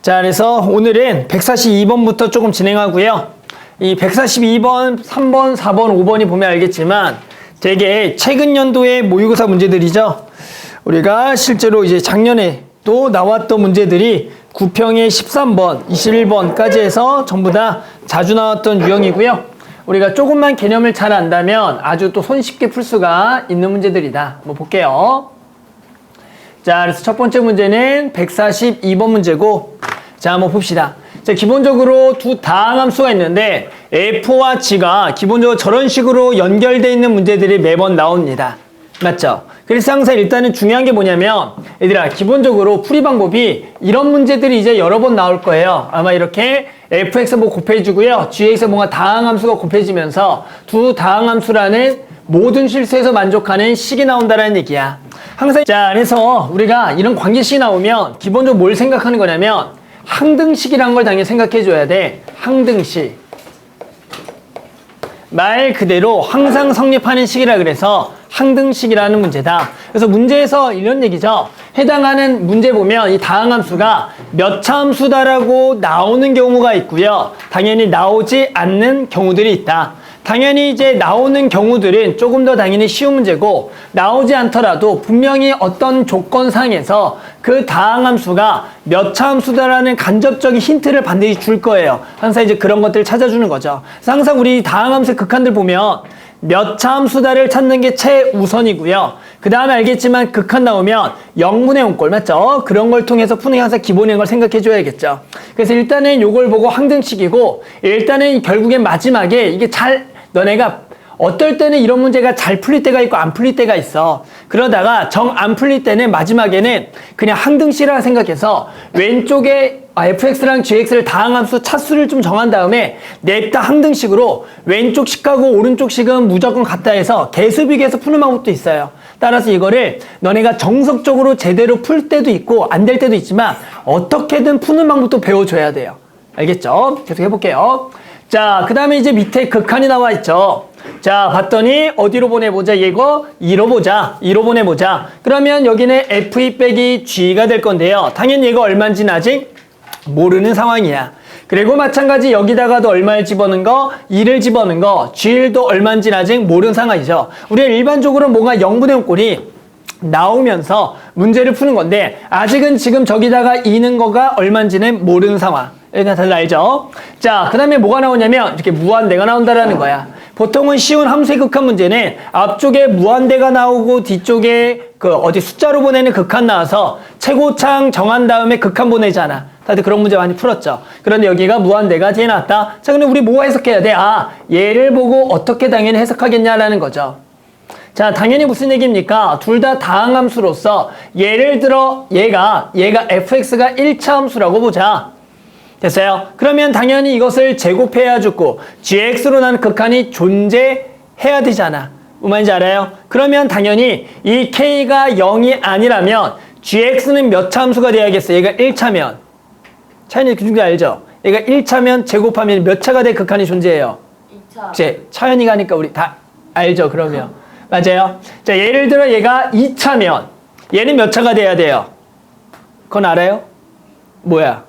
자, 그래서 오늘은 142번부터 조금 진행하고요. 이 142번, 3번, 4번, 5번이 보면 알겠지만 되게 최근 연도의 모의고사 문제들이죠. 우리가 실제로 이제 작년에 또 나왔던 문제들이 9평에 13번, 21번까지 해서 전부 다 자주 나왔던 유형이고요. 우리가 조금만 개념을 잘 안다면 아주 또 손쉽게 풀 수가 있는 문제들이다. 한번 볼게요. 자, 그래서 첫 번째 문제는 142번 문제고, 자, 한번 봅시다. 자, 기본적으로 두 다항함수가 있는데 F와 G가 기본적으로 저런 식으로 연결되어 있는 문제들이 매번 나옵니다. 맞죠? 그래서 항상 일단은 중요한 게 뭐냐면, 얘들아, 기본적으로 풀이 방법이 이런 문제들이 이제 여러 번 나올 거예요. 아마 이렇게 fx 뭐 곱해주고요, gx 뭔가 다항함수가 곱해지면서 두 다항함수라는 모든 실수에서 만족하는 식이 나온다는 얘기야. 항상, 자, 그래서 우리가 이런 관계식이 나오면 기본적으로 뭘 생각하는 거냐면 항등식이라는 걸 당연히 생각해 줘야 돼. 항등식. 말 그대로 항상 성립하는 식이라 그래서 항등식이라는 문제다. 그래서 문제에서 이런 얘기죠. 해당하는 문제 보면 이 다항함수가 몇 차 함수다라고 나오는 경우가 있고요. 당연히 나오지 않는 경우들이 있다. 당연히 이제 나오는 경우들은 조금 더 당연히 쉬운 문제고, 나오지 않더라도 분명히 어떤 조건상에서 그 다항함수가 몇 차 함수다라는 간접적인 힌트를 반드시 줄 거예요. 항상 이제 그런 것들을 찾아주는 거죠. 그래서 항상 우리 다항함수의 극한들 보면 몇 차 함수다를 찾는 게 최우선이고요. 그 다음에 알겠지만 극한 나오면 0분의 0꼴, 맞죠? 그런 걸 통해서 푸는 게 항상 기본인 걸 생각해 줘야겠죠. 그래서 일단은 요걸 보고 항등식이고, 일단은 결국엔 마지막에 이게 너네가 어떨 때는 이런 문제가 잘 풀릴 때가 있고 안 풀릴 때가 있어. 그러다가 정 안 풀릴 때는 마지막에는 그냥 항등식이라 생각해서 왼쪽에 fx랑 gx를 다항함수 차수를 좀 정한 다음에 냅다 항등식으로 왼쪽 식하고 오른쪽 식은 무조건 같다 해서 개수비교해서 푸는 방법도 있어요. 따라서 이거를 너네가 정석적으로 제대로 풀 때도 있고 안 될 때도 있지만 어떻게든 푸는 방법도 배워줘야 돼요. 알겠죠? 계속 해볼게요. 자, 그 다음에 이제 밑에 극한이 나와 있죠. 자, 봤더니 어디로 보내보자? 이거 2로 보자. 2로 보내보자. 그러면 여기는 f2 빼기 g가 될 건데요. 당연히 얘가 얼마인지는 아직 모르는 상황이야. 그리고 마찬가지 여기다가도 얼마를 집어넣은 거? 2를 집어넣은 거. g도 얼마인지는 아직 모르는 상황이죠. 우리가 일반적으로 뭔가 0분의 0꼴이 나오면서 문제를 푸는 건데 아직은 지금 저기다가 2는 거가 얼마인지는 모르는 상황. 일단 다들 알죠? 자, 그 다음에 뭐가 나오냐면 이렇게 무한대가 나온다라는 거야. 보통은 쉬운 함수의 극한 문제는 앞쪽에 무한대가 나오고 뒤쪽에 숫자로 보내는 극한 나와서 최고창 정한 다음에 극한 보내잖아. 다들 그런 문제 많이 풀었죠. 그런데 여기가 무한대가 뒤에 나왔다. 자, 근데 우리 뭐 해석해야 돼? 아, 얘를 보고 어떻게 당연히 해석하겠냐라는 거죠. 자, 당연히 무슨 얘기입니까? 둘 다 다항함수로서 예를 들어 얘가 fx가 1차 함수라고 보자. 됐어요? 그러면 당연히 이것을 제곱해야 죽고 gx로 나는 극한이 존재해야 되잖아. 무슨 말인지 알아요? 그러면 당연히 이 k가 0이 아니라면 gx는 몇 차 함수가 돼야겠어? 얘가 1차면. 차이는 그중에 알죠? 얘가 1차면 제곱하면 몇 차가 돼 극한이 존재해요? 2차. 이제 차연이가 하니까 우리 다 알죠? 그러면. 맞아요? 자, 예를 들어 얘가 2차면 얘는 몇 차가 돼야 돼요? 그건 알아요? 뭐야?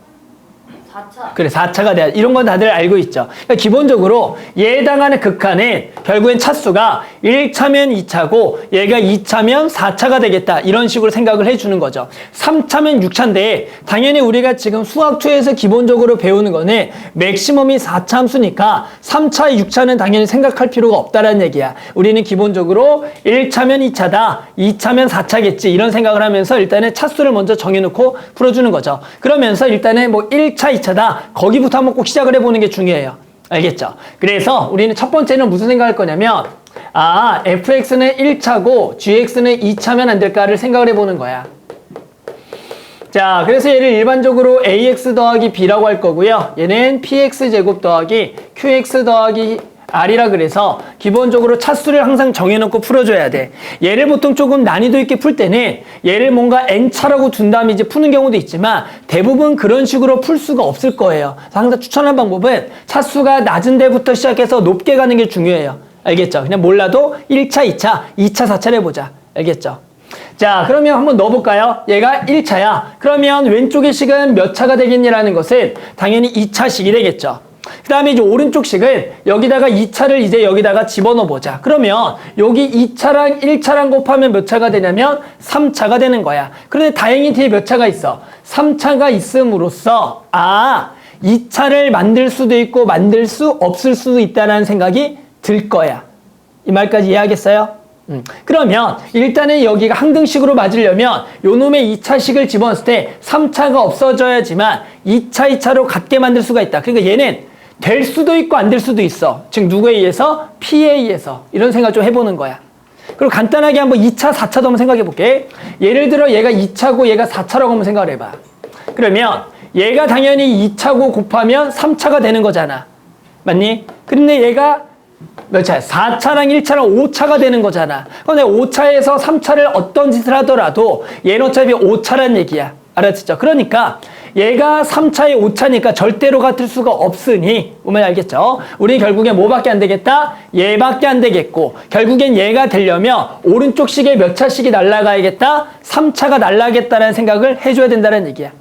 4차. 그래, 4차가 돼야 돼. 이런 건 다들 알고 있죠. 그러니까 기본적으로 얘에 해당하는 극한은 결국엔 차수가 1차면 2차고 얘가 2차면 4차가 되겠다. 이런 식으로 생각을 해주는 거죠. 3차면 6차인데 당연히 우리가 지금 수학2에서 기본적으로 배우는 거는 맥시멈이 4차 함수니까 3차, 6차는 당연히 생각할 필요가 없다라는 얘기야. 우리는 기본적으로 1차면 2차다, 2차면 4차겠지. 이런 생각을 하면서 일단은 차수를 먼저 정해놓고 풀어주는 거죠. 그러면서 일단은 뭐 1차, 2차다. 거기부터 한번 꼭 시작을 해보는 게 중요해요. 알겠죠? 그래서 우리는 첫 번째는 무슨 생각할 거냐면, 아, fx는 1차고 gx는 2차면 안 될까를 생각을 해보는 거야. 자, 그래서 얘를 일반적으로 ax 더하기 b라고 할 거고요. 얘는 px 제곱 더하기 qx 더하기 R이라 그래서 기본적으로 차수를 항상 정해놓고 풀어줘야 돼. 얘를 보통 조금 난이도 있게 풀 때는 얘를 뭔가 n차라고 둔 다음에 이제 푸는 경우도 있지만 대부분 그런 식으로 풀 수가 없을 거예요. 항상 추천한 방법은 차수가 낮은 데부터 시작해서 높게 가는 게 중요해요. 알겠죠? 그냥 몰라도 1차, 2차, 2차, 4차를 해보자. 알겠죠? 자, 그러면 한번 넣어볼까요? 얘가 1차야. 그러면 왼쪽의 식은 몇 차가 되겠니라는 것은 당연히 2차식이 되겠죠. 그 다음에 이제 오른쪽 식은 여기다가 2차를 이제 여기다가 집어넣어 보자. 그러면 여기 2차랑 1차랑 곱하면 몇 차가 되냐면 3차가 되는 거야. 그런데 다행히 뒤에 몇 차가 있어? 3차가 있음으로써 2차를 만들 수도 있고 만들 수 없을 수도 있다는 생각이 들 거야. 이 말까지 이해하겠어요? 그러면 일단은 여기가 항등식으로 맞으려면 요 놈의 2차식을 집어넣었을 때 3차가 없어져야지만 2차, 2차로 같게 만들 수가 있다. 그러니까 얘는 될 수도 있고 안 될 수도 있어. 즉 누구에 의해서? P에 의해서. 이런 생각 좀 해보는 거야. 그리고 간단하게 한번 2차, 4차도 한번 생각해 볼게. 예를 들어 얘가 2차고 얘가 4차라고 한번 생각을 해봐. 그러면 얘가 당연히 2차고 곱하면 3차가 되는 거잖아. 맞니? 근데 얘가 몇 차야? 4차랑 1차랑 5차가 되는 거잖아. 그런데 5차에서 3차를 어떤 짓을 하더라도 얘는 어차피 5차란 얘기야. 알았죠? 그러니까 얘가 3차에 5차니까 절대로 같을 수가 없으니 보면 알겠죠? 우리 결국엔 뭐밖에 안 되겠다? 얘밖에 안 되겠고 결국엔 얘가 되려면 오른쪽 식에 몇 차씩이 날아가야겠다? 3차가 날아가겠다는 생각을 해줘야 된다는 얘기야.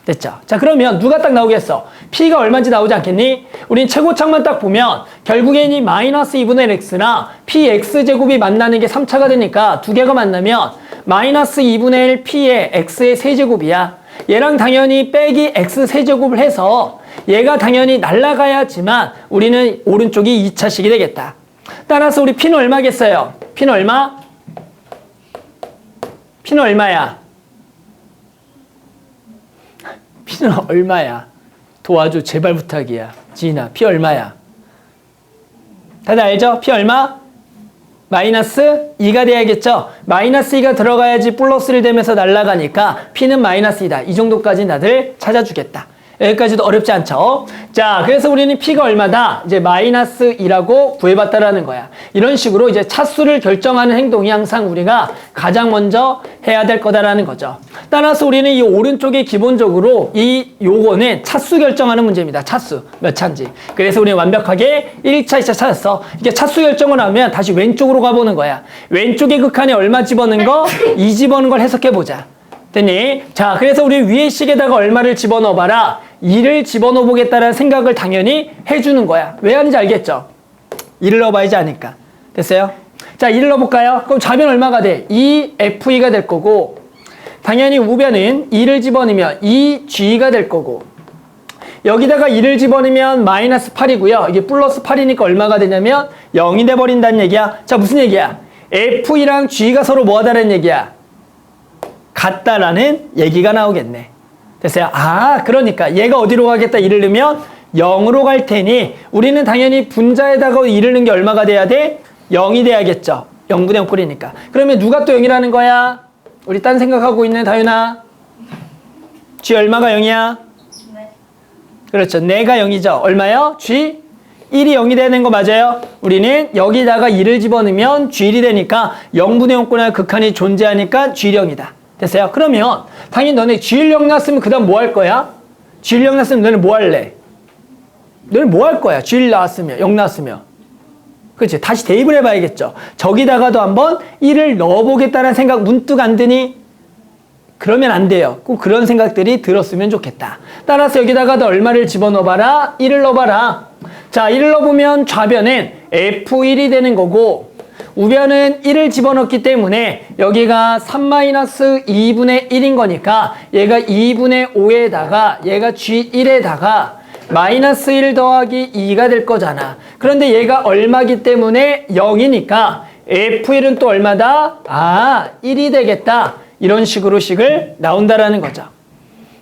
됐죠? 자, 그러면 누가 딱 나오겠어? P가 얼마인지 나오지 않겠니? 우린 최고창만 딱 보면 결국엔 이 마이너스 2분의 x나 px제곱이 만나는 게 3차가 되니까 두 개가 만나면 마이너스 2분의 1 p의 x의 세제곱이야. 얘랑 당연히 빼기 x 세제곱을 해서 얘가 당연히 날아가야지만 우리는 오른쪽이 2차식이 되겠다. 따라서 우리 P는 얼마겠어요? P는 얼마? P는 얼마야? P는 얼마야? 도와줘, 제발 부탁이야. 지인아, P 얼마야? 다들 알죠? P 얼마? 마이너스 2가 돼야겠죠? 마이너스 2가 들어가야지 플러스를 되면서 날아가니까 P는 마이너스 2다. 이 정도까지 다들 찾아주겠다. 여기까지도 어렵지 않죠? 자, 그래서 우리는 P가 얼마다? 이제 마이너스 2라고 구해봤다라는 거야. 이런 식으로 이제 차수를 결정하는 행동이 항상 우리가 가장 먼저 해야 될 거다라는 거죠. 따라서 우리는 이 오른쪽에 기본적으로 요거는 차수 결정하는 문제입니다. 차수. 몇 차인지. 그래서 우리는 완벽하게 1차, 2차 찾았어. 이게 차수 결정을 하면 다시 왼쪽으로 가보는 거야. 왼쪽의 극한에 얼마 집어넣은 거? 2 집어넣은 걸 해석해보자. 됐니? 자, 그래서 우리 위의 식에다가 얼마를 집어넣어봐라. 2를 집어넣어 보겠다는 생각을 당연히 해주는 거야. 왜 하는지 알겠죠? 2를 넣어봐야지 아니까. 됐어요? 자, 2를 넣어볼까요? 그럼 좌변 얼마가 돼? 2FE가 될 거고 당연히 우변은 2를 집어넣으면 2G가 될 거고 여기다가 2를 집어넣으면 마이너스 8이고요. 이게 플러스 8이니까 얼마가 되냐면 0이 돼버린다는 얘기야. 자, 무슨 얘기야? FE랑 G가 서로 뭐 하다는 얘기야? 같다라는 얘기가 나오겠네. 됐어요? 그러니까 얘가 어디로 가겠다 2를 넣으면 0으로 갈 테니 우리는 당연히 분자에다가 2를 넣은 게 얼마가 돼야 돼? 0이 돼야겠죠. 0분의 0 꼴이니까. 그러면 누가 또 0이라는 거야? 우리 딴 생각하고 있는 다윤아. G 얼마가 0이야? 네. 그렇죠. 내가 0이죠. 얼마요? G 1이 0이 되는 거 맞아요? 우리는 여기다가 2를 집어넣으면 G1이 되니까 0분의 0 꼴의 극한이 존재하니까 G0이다. 됐어요? 그러면 당연히 너네 G1 0 났으면 그 다음 뭐 할 거야? G1 0 났으면 너네 뭐 할래? 너네 뭐 할 거야? G1 나왔으면 0 나왔으면 그렇지? 다시 대입을 해봐야겠죠. 저기다가도 한번 1을 넣어보겠다는 생각 문득 안 드니? 그러면 안 돼요. 꼭 그런 생각들이 들었으면 좋겠다. 따라서 여기다가도 얼마를 집어넣어봐라? 1을 넣어봐라. 자, 1을 넣어보면 좌변은 F1이 되는 거고 우변은 1을 집어넣기 때문에 여기가 3-2분의 1인 거니까 얘가 2분의 5에다가 얘가 G1에다가 마이너스 1 더하기 2가 될 거잖아. 그런데 얘가 얼마기 때문에 0이니까 F1은 또 얼마다? 1이 되겠다. 이런 식으로 식을 나온다라는 거죠.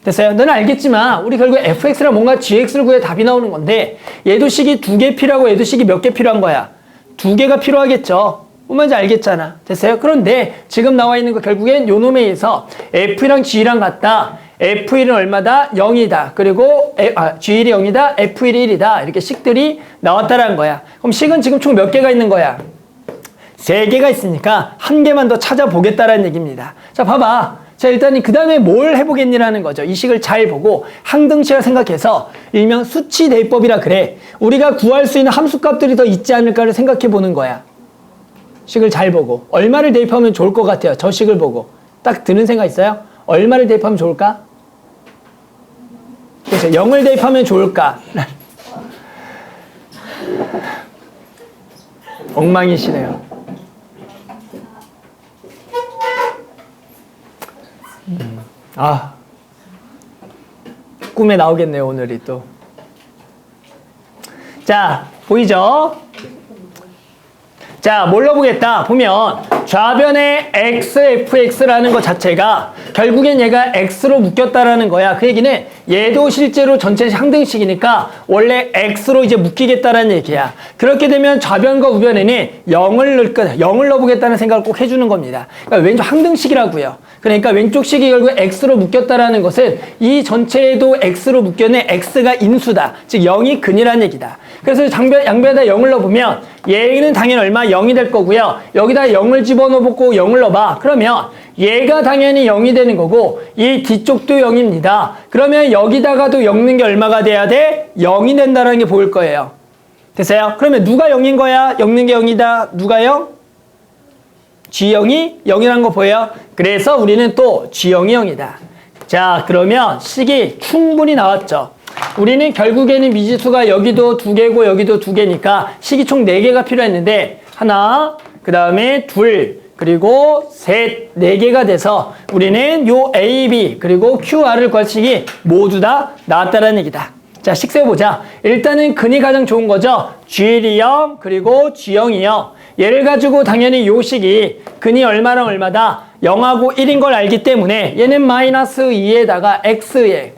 됐어요? 너는 알겠지만 우리 결국 fx랑 뭔가 gx를 구해 답이 나오는 건데 얘도 식이 2개 필요하고 얘도 식이 몇 개 필요한 거야? 2개가 필요하겠죠. 뭔지 알겠잖아. 됐어요? 그런데 지금 나와 있는 거 결국엔 요 놈에 의해서 F랑 G랑 같다. F1은 얼마다? 0이다. 그리고 G1이 0이다. F1이 1이다. 이렇게 식들이 나왔다라는 거야. 그럼 식은 지금 총 몇 개가 있는 거야? 3개가 있으니까 한 개만 더 찾아보겠다라는 얘기입니다. 자, 봐봐. 자, 일단 그 다음에 뭘 해보겠니라는 거죠. 이 식을 잘 보고 항등식을 생각해서 일명 수치 대입법이라 그래. 우리가 구할 수 있는 함수값들이 더 있지 않을까를 생각해 보는 거야. 식을 잘 보고 얼마를 대입하면 좋을 것 같아요. 저 식을 보고 딱 드는 생각 있어요? 얼마를 대입하면 좋을까? 그렇죠. 0을 대입하면 좋을까? 엉망이시네요. 꿈에 나오겠네요, 오늘이 또. 자, 보이죠? 자, 뭘로 보겠다? 보면 좌변의 xfx라는 것 자체가 결국엔 얘가 x로 묶였다라는 거야. 그 얘기는 얘도 실제로 전체 항등식이니까 원래 x로 이제 묶이겠다라는 얘기야. 그렇게 되면 좌변과 우변에는 0을 넣어보겠다는 생각을 꼭 해주는 겁니다. 그러니까 왼쪽 항등식이라고요. 그러니까 왼쪽 식이 결국 x로 묶였다라는 것은 이 전체에도 x로 묶여는 x가 인수다. 즉 0이 근이라는 얘기다. 그래서 양변에다 0을 넣어보면 얘는 당연히 얼마? 0이 될 거고요. 여기다 0을 집어넣어보고 0을 넣어봐. 그러면 얘가 당연히 0이 되는 거고 이 뒤쪽도 0입니다. 그러면 여기다가도 엮는 게 얼마가 돼야 돼? 0이 된다는 게 보일 거예요. 됐어요? 그러면 누가 0인 거야? 엮는 게 0이다. 누가 0? G0이 0이라는 거 보여요? 그래서 우리는 또 G0이 0이다. 자, 그러면 식이 충분히 나왔죠. 우리는 결국에는 미지수가 여기도 2개고 여기도 2개니까 식이 총 4개가 필요했는데 하나, 그 다음에 둘, 그리고 셋, 4개가 돼서 우리는 요 A, B, 그리고 QR을 구할 식이 모두 다 나왔다는 얘기다. 자, 식 세워보자. 일단은 근이 가장 좋은 거죠. G1이 0, 그리고 G0이 0. 얘를 가지고 당연히 요 식이 근이 얼마랑 얼마다 0하고 1인 걸 알기 때문에 얘는 마이너스 2에다가 X에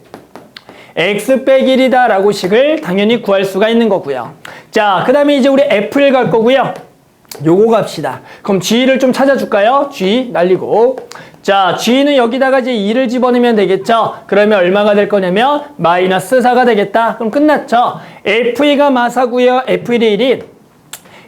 x 빼기 1이다 라고 식을 당연히 구할 수가 있는 거고요. 자, 그 다음에 이제 우리 F를 갈 거고요. 요거 갑시다. 그럼 G를 좀 찾아줄까요? G 날리고. 자, G는 여기다가 이제 2를 집어넣으면 되겠죠? 그러면 얼마가 될 거냐면 마이너스 4가 되겠다. 그럼 끝났죠? F2가 마사고요. F1이 1인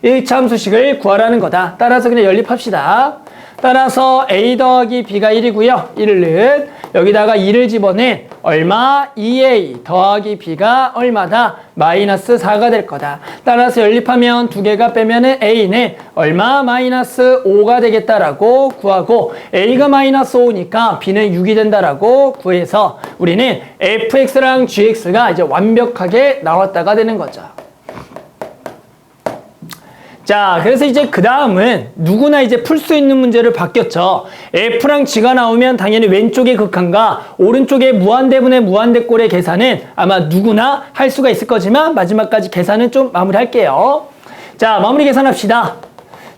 1차 함수식을 구하라는 거다. 따라서 그냥 연립합시다. 따라서 A 더하기 B가 1이고요. 1을 넣은 여기다가 2를 집어낸 얼마? 2A 더하기 B가 얼마다? 마이너스 4가 될 거다. 따라서 연립하면 2개가 빼면은 A는 얼마? 마이너스 5가 되겠다라고 구하고 A가 마이너스 5니까 B는 6이 된다라고 구해서 우리는 FX랑 GX가 이제 완벽하게 나왔다가 되는 거죠. 자, 그래서 이제 그 다음은 누구나 이제 풀 수 있는 문제를 바뀌었죠. F랑 G가 나오면 당연히 왼쪽의 극한과 오른쪽의 무한대분의 무한대꼴의 계산은 아마 누구나 할 수가 있을 거지만 마지막까지 계산은 좀 마무리할게요. 자, 마무리 계산합시다.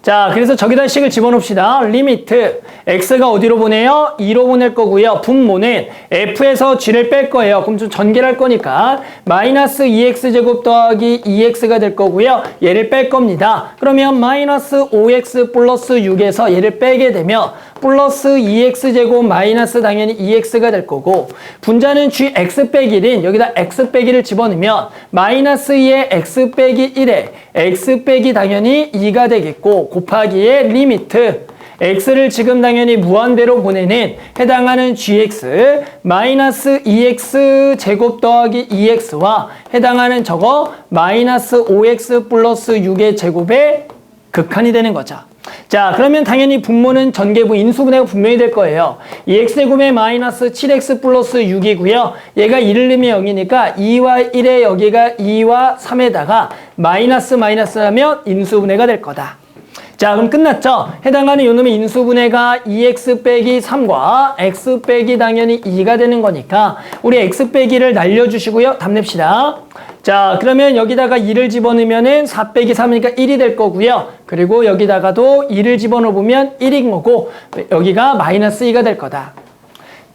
자, 그래서 저기다 식을 집어넣읍시다. 리미트 x가 어디로 보내요? 2로 보낼 거고요. 분모는 f에서 g를 뺄 거예요. 그럼 좀 전개를 할 거니까 마이너스 2x제곱 더하기 2x가 될 거고요. 얘를 뺄 겁니다. 그러면 마이너스 5x 플러스 6에서 얘를 빼게 되면 플러스 2x제곱 마이너스 당연히 2x가 될 거고 분자는 gx 빼기 1인 여기다 x 빼기를 집어넣으면 마이너스 2에 x 빼기 1에 x 빼기 당연히 2가 되겠고 곱하기의 리미트 x를 지금 당연히 무한대로 보내는 해당하는 gx 마이너스 2x 제곱 더하기 2x와 해당하는 저거 마이너스 5x 플러스 6의 제곱의 극한이 되는 거죠. 자, 그러면 당연히 분모는 전개부 인수분해가 분명히 될 거예요. 2x제곱에 마이너스 7x 플러스 6이고요. 얘가 1을 넣으면 0이니까 2와 1에 여기가 2와 3에다가 마이너스 하면 인수분해가 될 거다. 자, 그럼 끝났죠? 해당하는 요놈의 인수분해가 2x 빼기 3과 x 빼기 당연히 2가 되는 거니까 우리 x 빼기를 날려주시고요. 답 냅시다. 자, 그러면 여기다가 2를 집어넣으면은 4 빼기 3이니까 1이 될 거고요. 그리고 여기다가도 2를 집어넣으면 1인 거고 여기가 마이너스 2가 될 거다.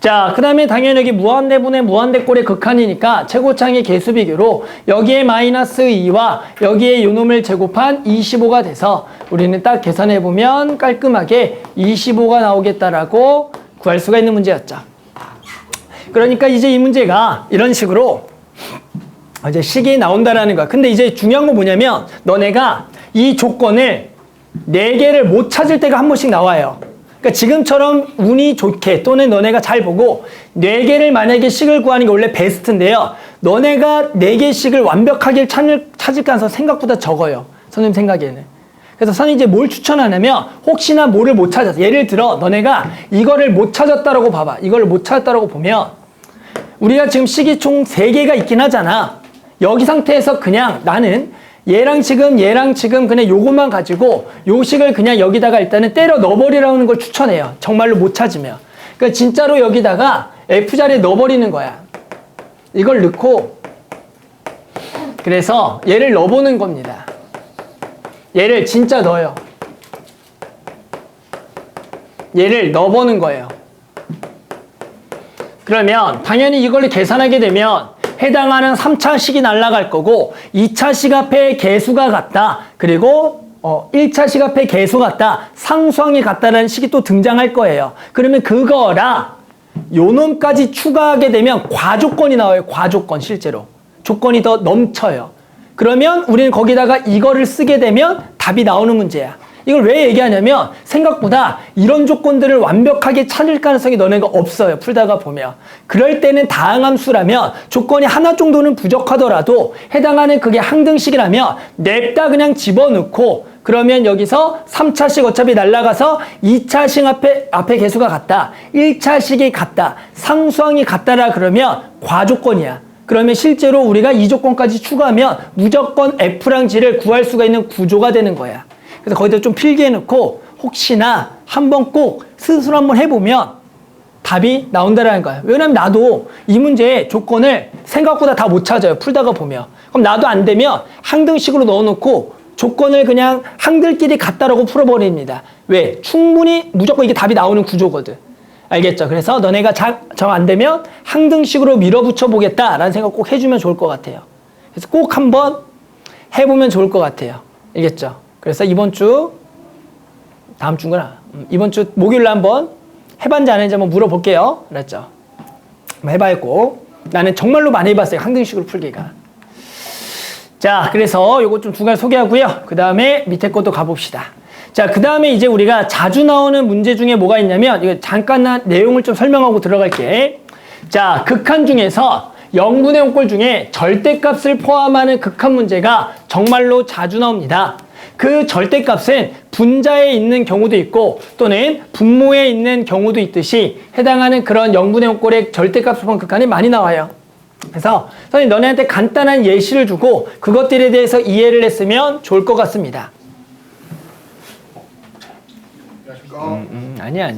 자, 그 다음에 당연히 여기 무한대분의 무한대꼴의 극한이니까 최고창의 개수비교로 여기에 마이너스 2와 여기에 요놈을 제곱한 25가 돼서 우리는 딱 계산해보면 깔끔하게 25가 나오겠다라고 구할 수가 있는 문제였죠. 그러니까 이제 이 문제가 이런 식으로 이제 식이 나온다라는 거야. 근데 이제 중요한 건 뭐냐면 너네가 이 조건을 4개를 못 찾을 때가 한 번씩 나와요. 그러니까 지금처럼 운이 좋게 또는 너네가 잘 보고 4개를 만약에 식을 구하는 게 원래 베스트인데요. 너네가 4개씩을 완벽하게 찾을 가능성 생각보다 적어요. 선생님 생각에는. 그래서 선생님이 이제 뭘 추천하냐면 혹시나 뭐를 못 찾았어. 예를 들어 너네가 이거를 못 찾았다라고 봐봐. 이걸 못 찾았다라고 보면 우리가 지금 식이 총 3개가 있긴 하잖아. 여기 상태에서 그냥 나는 얘랑 지금 그냥 요것만 가지고 요 식을 그냥 여기다가 일단은 때려 넣어버리라는 걸 추천해요. 정말로 못 찾으면. 그러니까 진짜로 여기다가 F자리에 넣어버리는 거야. 이걸 넣고 그래서 얘를 넣어보는 겁니다. 얘를 진짜 넣어요. 얘를 넣어보는 거예요. 그러면 당연히 이걸 계산하게 되면 해당하는 3차식이 날아갈 거고 2차식 앞에 개수가 같다. 그리고 1차식 앞에 개수 같다. 상수항이 같다라는 식이 또 등장할 거예요. 그러면 그거랑 요 놈까지 추가하게 되면 과조건이 나와요. 과조건 실제로. 조건이 더 넘쳐요. 그러면 우리는 거기다가 이거를 쓰게 되면 답이 나오는 문제야. 이걸 왜 얘기하냐면 생각보다 이런 조건들을 완벽하게 찾을 가능성이 너네가 없어요. 풀다가 보면. 그럴 때는 다항함수라면 조건이 하나 정도는 부족하더라도 해당하는 그게 항등식이라면 냅다 그냥 집어넣고 그러면 여기서 3차식 어차피 날아가서 2차식 앞에 개수가 같다. 1차식이 같다. 상수항이 같다라 그러면 과조건이야. 그러면 실제로 우리가 이 조건까지 추가하면 무조건 F랑 G를 구할 수가 있는 구조가 되는 거야. 그래서 거기다 좀 필기해 놓고 혹시나 한번 꼭 스스로 한번 해보면 답이 나온다라는 거야. 왜냐면 나도 이 문제의 조건을 생각보다 다 못 찾아요. 풀다가 보면. 그럼 나도 안 되면 항등식으로 넣어놓고 조건을 그냥 항들끼리 같다라고 풀어버립니다. 왜? 충분히 무조건 이게 답이 나오는 구조거든. 알겠죠? 그래서 너네가 정 안 되면 항등식으로 밀어붙여 보겠다라는 생각 꼭 해주면 좋을 것 같아요. 그래서 꼭 한번 해보면 좋을 것 같아요. 알겠죠? 그래서 이번 주, 다음 주구나. 이번 주 목요일에 한번 해봤는지 안 했는지 한번 물어볼게요. 알았죠? 한번 해봐야겠고. 나는 정말로 많이 해봤어요. 항등식으로 풀기가. 자, 그래서 요거 좀 중간에 소개하고요. 그 다음에 밑에 것도 가봅시다. 자, 그 다음에 이제 우리가 자주 나오는 문제 중에 뭐가 있냐면, 이거 잠깐 내용을 좀 설명하고 들어갈게. 자, 극한 중에서 0분의 5꼴 중에 절대값을 포함하는 극한 문제가 정말로 자주 나옵니다. 그 절대값은 분자에 있는 경우도 있고 또는 분모에 있는 경우도 있듯이 해당하는 그런 0분의 5꼴의 절대값을 포함한 극한이 많이 나와요. 그래서 선생님 너네한테 간단한 예시를 주고 그것들에 대해서 이해를 했으면 좋을 것 같습니다. 아니야.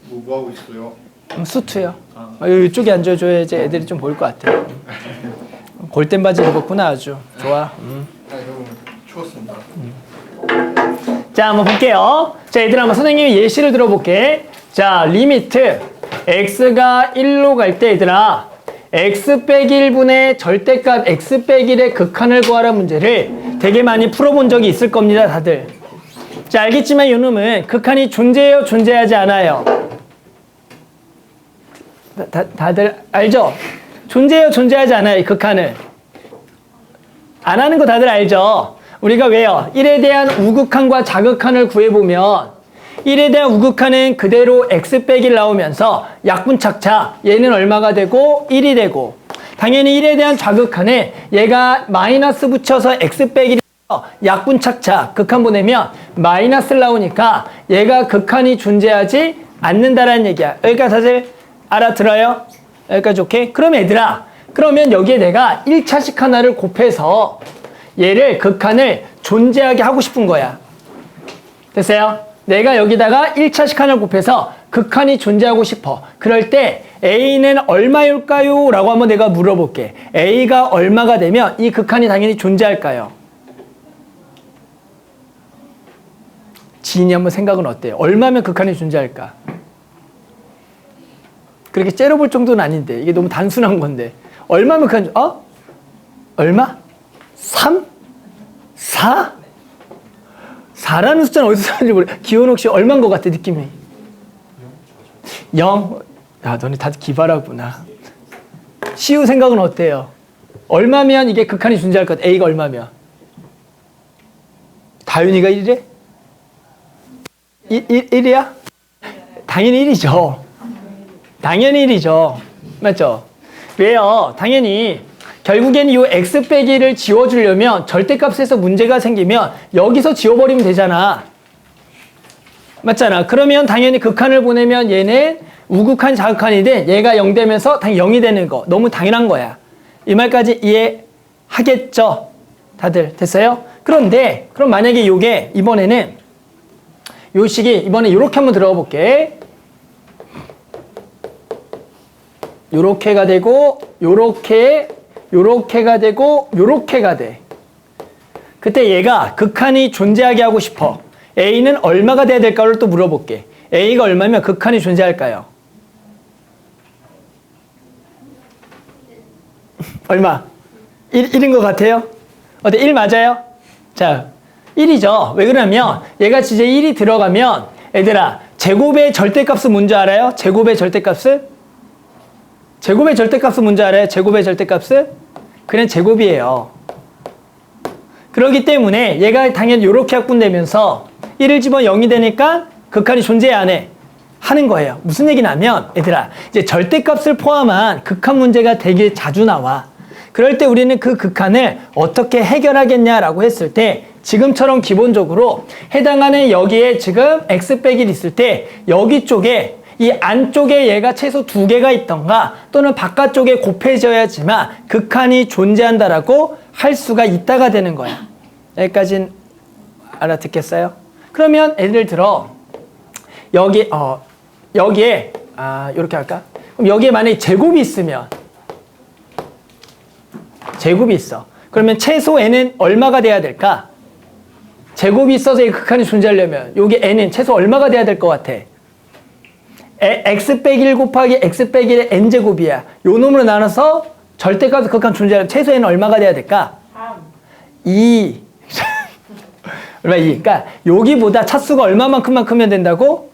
뭐 하고 있어요? 수트요. 이쪽에 앉아줘야지 애들이 좀 보일 것 같아요. 골덴 바지 입었구나 아주. 좋아. 여러분 추웠습니다. 자, 한번 볼게요. 자, 얘들아 한번 선생님이 예시를 들어볼게. 자, 리미트 x가 1로 갈 때 얘들아 x 빼기 1분의 절대값 x 빼기 1의 극한을 구하라 문제를 되게 많이 풀어본 적이 있을 겁니다, 다들. 자, 알겠지만 이놈은 극한이 존재해요, 존재하지 않아요? 다들 알죠? 존재해요, 존재하지 않아요, 이 극한을? 안 하는 거 다들 알죠? 우리가 왜요? 1에 대한 우극한과 자극한을 구해보면 1에 대한 우극한은 그대로 x 빼기 1 나오면서 약분착차 얘는 얼마가 되고 1이 되고 당연히 1에 대한 좌극한에 얘가 마이너스 붙여서 x 빼기 1 약분착차 극한 보내면 마이너스를 나오니까 얘가 극한이 존재하지 않는다라는 얘기야. 여기까지 다들 알아들어요? 여기까지 오케이? 그럼 얘들아 그러면 여기에 내가 1차식 하나를 곱해서 얘를 극한을 존재하게 하고 싶은 거야. 됐어요? 내가 여기다가 1차식 하나를 곱해서 극한이 존재하고 싶어. 그럴 때 A는 얼마일까요? 라고 한번 내가 물어볼게. A가 얼마가 되면 이 극한이 당연히 존재할까요? 지인이 한번 생각은 어때요? 얼마면 극한이 존재할까? 그렇게 째려볼 정도는 아닌데 이게 너무 단순한 건데 얼마면 극한 얼마? 3? 4? 4라는 숫자는 어디서 사는지 모르겠어. 기원 혹시 얼마인 것 같아 느낌이? 0? 야 너네 다들 기발하구나. 시우 생각은 어때요? 얼마면 이게 극한이 존재할 것 같아? A가 얼마면? 다윤이가 1이래? 1이야? 당연히 1이죠. 당연히 1이죠. 맞죠? 왜요? 당연히 결국엔 이 x 빼기를 지워주려면 절대값에서 문제가 생기면 여기서 지워버리면 되잖아. 맞잖아. 그러면 당연히 극한을 보내면 얘는 우극한 자극한인데 얘가 0 되면서 당연히 0이 되는 거. 너무 당연한 거야. 이 말까지 이해하겠죠? 다들 됐어요? 그런데 그럼 만약에 요게 이번에는 요 식이 이번에 요렇게 한번 들어가 볼게. 요렇게가 되고 요렇게가 되고 요렇게가 돼. 그때 얘가 극한이 존재하게 하고 싶어. A는 얼마가 돼야 될까를 또 물어볼게. A가 얼마면 극한이 존재할까요? 얼마? 1인 것 같아요? 어때? 1 맞아요? 자, 1이죠. 왜 그러냐면 얘가 진짜 1이 들어가면 얘들아 제곱의 절대값은 뭔지 알아요? 제곱의 절대값은? 제곱의 절대값은 뭔지 알아요? 제곱의 절대값은? 그냥 제곱이에요. 그렇기 때문에 얘가 당연히 이렇게 약분되면서 1을 집어 0이 되니까 극한이 존재 안 해. 하는 거예요. 무슨 얘기냐면 얘들아 이제 절대값을 포함한 극한 문제가 되게 자주 나와. 그럴 때 우리는 그 극한을 어떻게 해결하겠냐라고 했을 때 지금처럼 기본적으로 해당하는 여기에 지금 x 빼기 있을 때 여기 쪽에 이 안쪽에 얘가 최소 2개가 있던가 또는 바깥쪽에 곱해져야지만 극한이 존재한다라고 할 수가 있다가 되는 거야. 여기까지는 알아듣겠어요? 그러면 예를 들어 여기에 이렇게 할까? 그럼 여기에 만약에 제곱이 있으면 제곱이 있어. 그러면 최소 n은 얼마가 돼야 될까? 제곱이 있어서 이 극한이 존재하려면 여기 n은 최소 얼마가 돼야 될 것 같아? x 빼기 1 곱하기 x 빼기 1의 n제곱이야. 요 놈으로 나눠서 절대값 극한 존재하려면 최소 n은 얼마가 돼야 될까? 2. 얼마 2. 그러니까 여기보다 차수가 얼마만큼만 크면 된다고?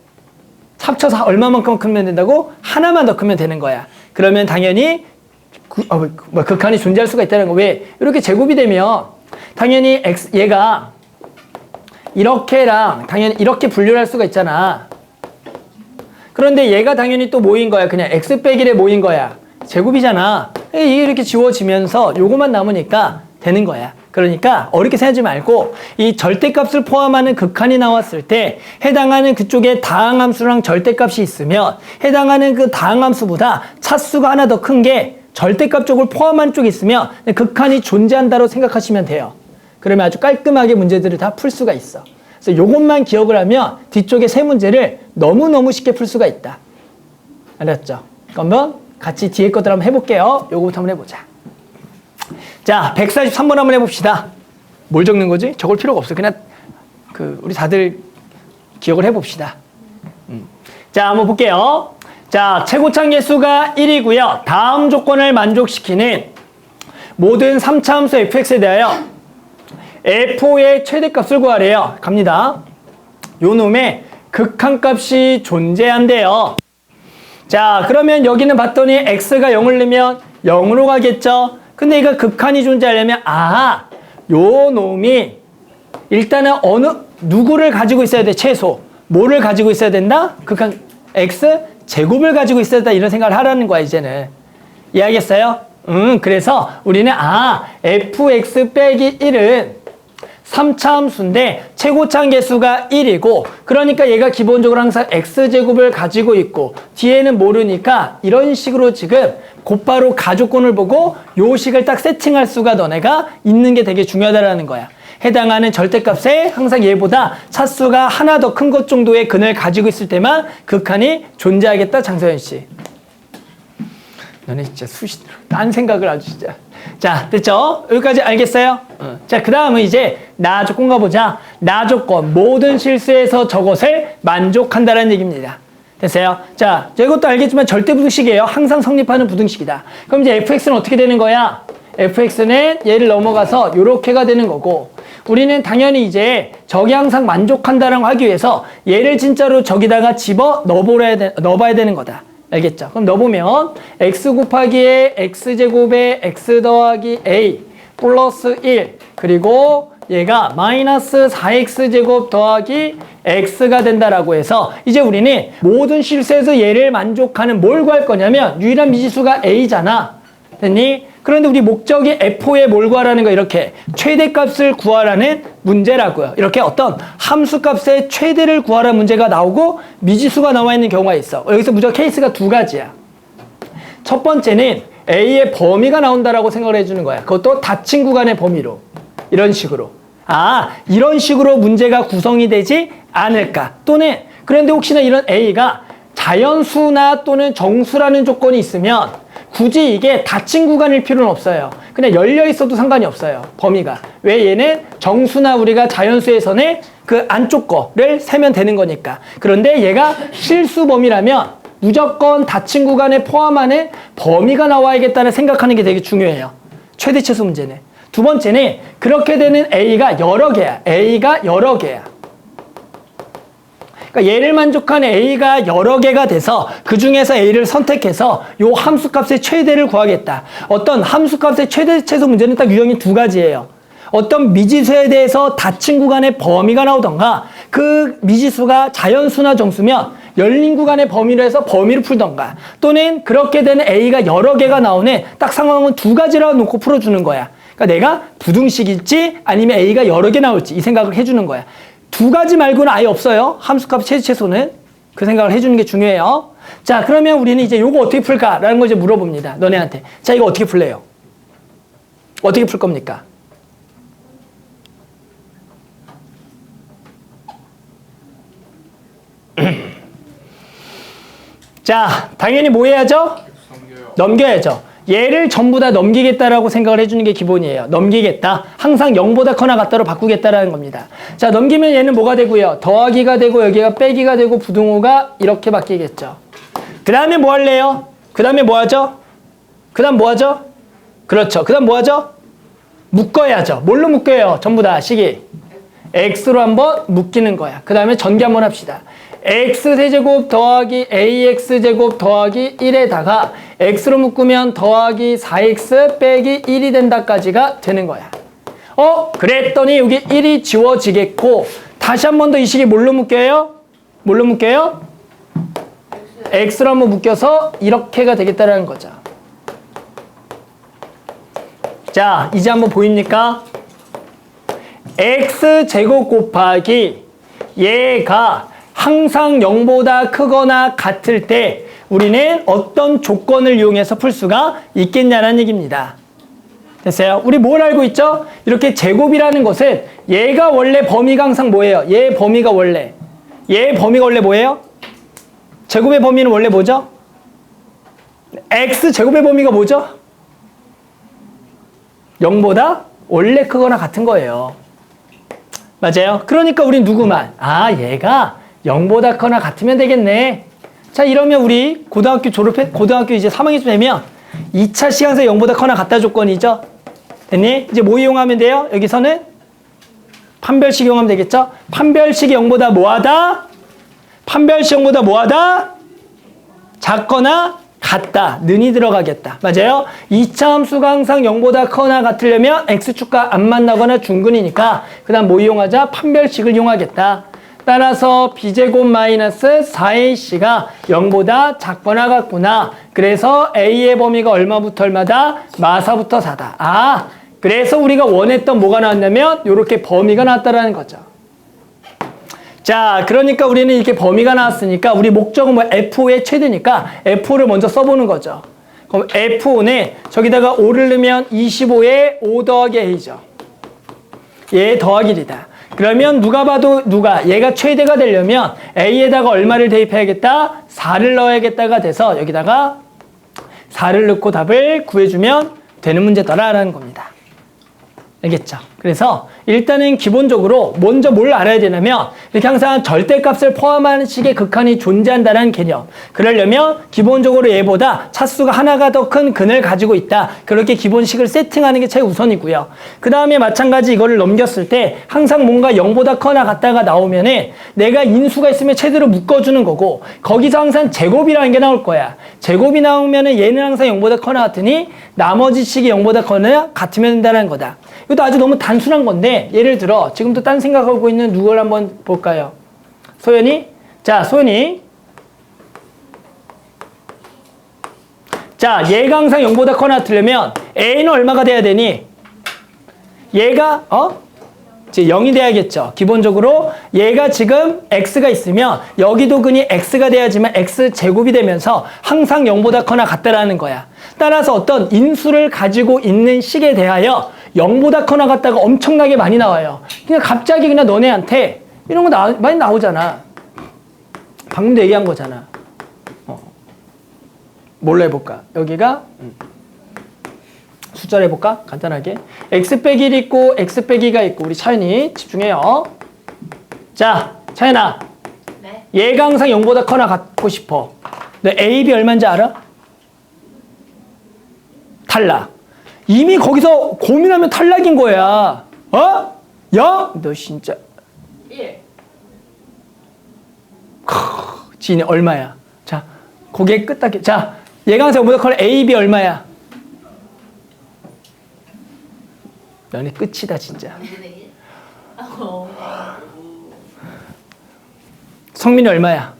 합쳐서 얼마만큼 크면 된다고? 하나만 더 크면 되는 거야. 그러면 당연히 극한이 존재할 수가 있다는 거. 왜? 이렇게 제곱이 되면 당연히 얘가 이렇게랑 당연히 이렇게 분류를 할 수가 있잖아. 그런데 얘가 당연히 또 뭐인 거야? 그냥 x 빼기에 뭐인 거야? 제곱이잖아. 이게 이렇게 지워지면서 요거만 남으니까 되는 거야. 그러니까 어렵게 생각하지 말고 이 절대값을 포함하는 극한이 나왔을 때 해당하는 그쪽에 다항함수랑 절대값이 있으면 해당하는 그 다항함수보다 차수가 하나 더 큰 게 절대값 쪽을 포함한 쪽이 있으면 극한이 존재한다고 생각하시면 돼요. 그러면 아주 깔끔하게 문제들을 다 풀 수가 있어. 그래서 요것만 기억을 하면 뒤쪽에 세 문제를 너무너무 쉽게 풀 수가 있다. 알았죠? 그러면 같이 뒤에 것들 한번 해볼게요. 요거부터 한번 해보자. 자, 143번 한번 해봅시다. 뭘 적는 거지? 적을 필요가 없어. 그냥 우리 다들 기억을 해봅시다. 자, 한번 볼게요. 자, 최고차 계수가 1이고요. 다음 조건을 만족시키는 모든 3차 함수 fx에 대하여 f5의 최대값을 구하래요. 갑니다. 요 놈의 극한값이 존재한대요. 자, 그러면 여기는 봤더니 x가 0을 넣으면 0으로 가겠죠. 근데 이거 극한이 존재하려면 요 놈이 일단은 누구를 가지고 있어야 돼? 최소. 뭐를 가지고 있어야 된다? 극한 x 제곱을 가지고 있어야 된다. 이런 생각을 하라는 거야, 이제는. 이해하겠어요? 그래서 우리는 fx 빼기 1은 3차 함수인데 최고차 계수가 1이고 그러니까 얘가 기본적으로 항상 x제곱을 가지고 있고 뒤에는 모르니까 이런 식으로 지금 곧바로 가조건을 보고 요 식을 딱 세팅할 수가 너네가 있는 게 되게 중요하다라는 거야. 해당하는 절대값에 항상 얘보다 차수가 하나 더 큰 것 정도의 근을 가지고 있을 때만 극한이 존재하겠다. 장서연 씨. 너네 진짜 딴 생각을 아주 진짜. 자, 됐죠? 여기까지 알겠어요? 자, 그 다음은 이제 나 조건 가보자. 나 조건. 모든 실수에서 저것을 만족한다는 얘기입니다. 됐어요? 자, 이것도 알겠지만 절대 부등식이에요. 항상 성립하는 부등식이다. 그럼 이제 fx는 어떻게 되는 거야? fx는 얘를 넘어가서 요렇게가 되는 거고 우리는 당연히 이제 저기 항상 만족한다라고 하기 위해서 얘를 진짜로 저기다가 집어 넣어봐야 되는 거다. 알겠죠? 그럼 넣어보면 x 곱하기에 x제곱에 x 더하기 a 플러스 1 그리고 얘가 마이너스 4x제곱 더하기 x가 된다라고 해서 이제 우리는 모든 실수에서 얘를 만족하는 뭘 구할 거냐면 유일한 미지수가 a잖아. 됐니? 그런데 우리 목적이 F5에 뭘 구하라는 거 이렇게 최대값을 구하라는 문제라고요. 이렇게 어떤 함수값의 최대를 구하라는 문제가 나오고 미지수가 나와 있는 경우가 있어. 여기서 무조건 케이스가 두 가지야. 첫 번째는 A의 범위가 나온다라고 생각을 해주는 거야. 그것도 닫힌 구간의 범위로. 이런 식으로. 이런 식으로 문제가 구성이 되지 않을까. 또는 그런데 혹시나 이런 A가 자연수나 또는 정수라는 조건이 있으면 굳이 이게 닫힌 구간일 필요는 없어요. 그냥 열려 있어도 상관이 없어요. 범위가. 왜 얘는 정수나 우리가 자연수에서는 그 안쪽 거를 세면 되는 거니까. 그런데 얘가 실수 범위라면 무조건 닫힌 구간에 포함하는 범위가 나와야겠다는 생각하는 게 되게 중요해요. 최대치수 문제는. 두 번째는 그렇게 되는 A가 여러 개야. A가 여러 개야. 그러니까 얘를 만족하는 A가 여러 개가 돼서 그 중에서 A를 선택해서 요 함수값의 최대를 구하겠다. 어떤 함수값의 최대치수 문제는 딱 유형이 두 가지예요. 어떤 미지수에 대해서 닫힌 구간의 범위가 나오던가 그 미지수가 자연수나 정수면 열린 구간의 범위로 해서 범위를 풀던가 또는 그렇게 되는 A가 여러 개가 나오는 딱 상황은 두 가지라고 놓고 풀어주는 거야. 그러니까 내가 부등식일지 아니면 A가 여러 개 나올지 이 생각을 해주는 거야. 두 가지 말고는 아예 없어요. 함수값 최대치수는. 그 생각을 해주는 게 중요해요. 자, 그러면 우리는 이제 요거 어떻게 풀까라는 걸 이제 물어봅니다. 너네한테. 자, 이거 어떻게 풀래요? 어떻게 풀 겁니까? 자, 당연히 뭐 해야죠? 넘겨야죠. 얘를 전부 다 넘기겠다라고 생각을 해주는 게 기본이에요. 넘기겠다. 항상 0보다 커나 같다로 바꾸겠다라는 겁니다. 자, 넘기면 얘는 뭐가 되고요? 더하기가 되고 여기가 빼기가 되고 부등호가 이렇게 바뀌겠죠. 그 다음에 뭐 할래요? 그 다음에 뭐 하죠? 그 다음 뭐 하죠? 그렇죠. 그 다음 뭐 하죠? 묶어야죠. 뭘로 묶여요? 전부 다 식이. x로 한번 묶이는 거야. 그 다음에 전개 한번 합시다. x세제곱 더하기 ax제곱 더하기 1에다가 x로 묶으면 더하기 4x 빼기 1이 된다까지가 되는 거야. 그랬더니 여기 1이 지워지겠고 다시 한 번 더 이 식이 뭘로 묶여요? 뭘로 묶여요? x로 한번 묶여서 이렇게가 되겠다라는 거죠. 자, 이제 한번 보입니까? x제곱 곱하기 얘가 항상 0보다 크거나 같을 때 우리는 어떤 조건을 이용해서 풀 수가 있겠냐는 얘기입니다. 됐어요? 우리 뭘 알고 있죠? 이렇게 제곱이라는 것은 얘가 원래 범위가 항상 뭐예요? 얘 범위가 원래 뭐예요? 제곱의 범위는 원래 뭐죠? x 제곱의 범위가 뭐죠? 0보다 원래 크거나 같은 거예요. 맞아요? 그러니까 우린 누구만? 얘가 0보다 커나 같으면 되겠네. 자, 이러면 우리 고등학교 이제 3학년쯤 되면 2차 시간에서 0보다 커나 같다 조건이죠? 됐니? 이제 뭐 이용하면 돼요? 여기서는 판별식 이용하면 되겠죠? 판별식이 0보다 뭐하다? 판별식 0보다 뭐하다? 작거나 같다. 는이 들어가겠다. 맞아요? 2차 함수가 항상 0보다 커나 같으려면 x축과 안 만나거나 중근이니까 그 다음 뭐 이용하자? 판별식을 이용하겠다. 따라서 b제곱 마이너스 4ac가 0보다 작거나 같구나. 그래서 a의 범위가 얼마부터 얼마다? 마사부터 4다. 그래서 우리가 원했던 뭐가 나왔냐면 이렇게 범위가 나왔다라는 거죠. 자, 그러니까 우리는 이렇게 범위가 나왔으니까 우리 목적은 뭐 F5의 최대니까 F5를 먼저 써보는 거죠. 그럼 F5는 저기다가 5를 넣으면 25에 5 더하기 A죠. 얘 더하기 1이다. 그러면 누가 봐도 얘가 최대가 되려면 A에다가 얼마를 대입해야겠다? 4를 넣어야겠다가 돼서 여기다가 4를 넣고 답을 구해주면 되는 문제더라라는 겁니다. 알겠죠? 그래서 일단은 기본적으로 먼저 뭘 알아야 되냐면 이렇게 항상 절대값을 포함하는 식의 극한이 존재한다는 개념. 그러려면 기본적으로 얘보다 차수가 하나가 더 큰 근을 가지고 있다. 그렇게 기본식을 세팅하는 게 최우선이고요. 그 다음에 마찬가지 이거를 넘겼을 때 항상 뭔가 0보다 커나 같다가 나오면은 내가 인수가 있으면 최대로 묶어주는 거고 거기서 항상 제곱이라는 게 나올 거야. 제곱이 나오면은 얘는 항상 0보다 커나 같으니 나머지 식이 0보다 커나 같으면 된다는 거다. 이것도 아주 너무 단순한 건데 예를 들어 지금도 딴 생각하고 있는 누구를 한번 볼까요? 소연이? 자, 소연이. 자, 얘가 항상 0보다 커나 같으려면 a는 얼마가 돼야 되니? 얘가 이제 0이 돼야겠죠. 기본적으로 얘가 지금 x가 있으면 여기도 근이 x가 돼야지만 x제곱이 되면서 항상 0보다 커나 같다라는 거야. 따라서 어떤 인수를 가지고 있는 식에 대하여 0보다 커나 같다가 엄청나게 많이 나와요. 그냥 갑자기 그냥 너네한테 이런 거 많이 나오잖아. 방금도 얘기한 거잖아. 뭘로 해볼까? 여기가 숫자로 해볼까? 간단하게. x 빼기 1 있고 x 빼기 2가 있고 우리 차연이 집중해요. 자, 차연아. 네. 얘가 항상 0보다 커나 같고 싶어. 너 a, b 얼마인지 알아? 탈락. 이미 거기서 고민하면 탈락인 거야. 야? 너 진짜. 1. 지인이 얼마야? 자, 고개 끄덕여. 자, 얘가 항상 0보다 커나 a, b 얼마야? 너네 끝이다 진짜. 문제는 1. 성민이 얼마야?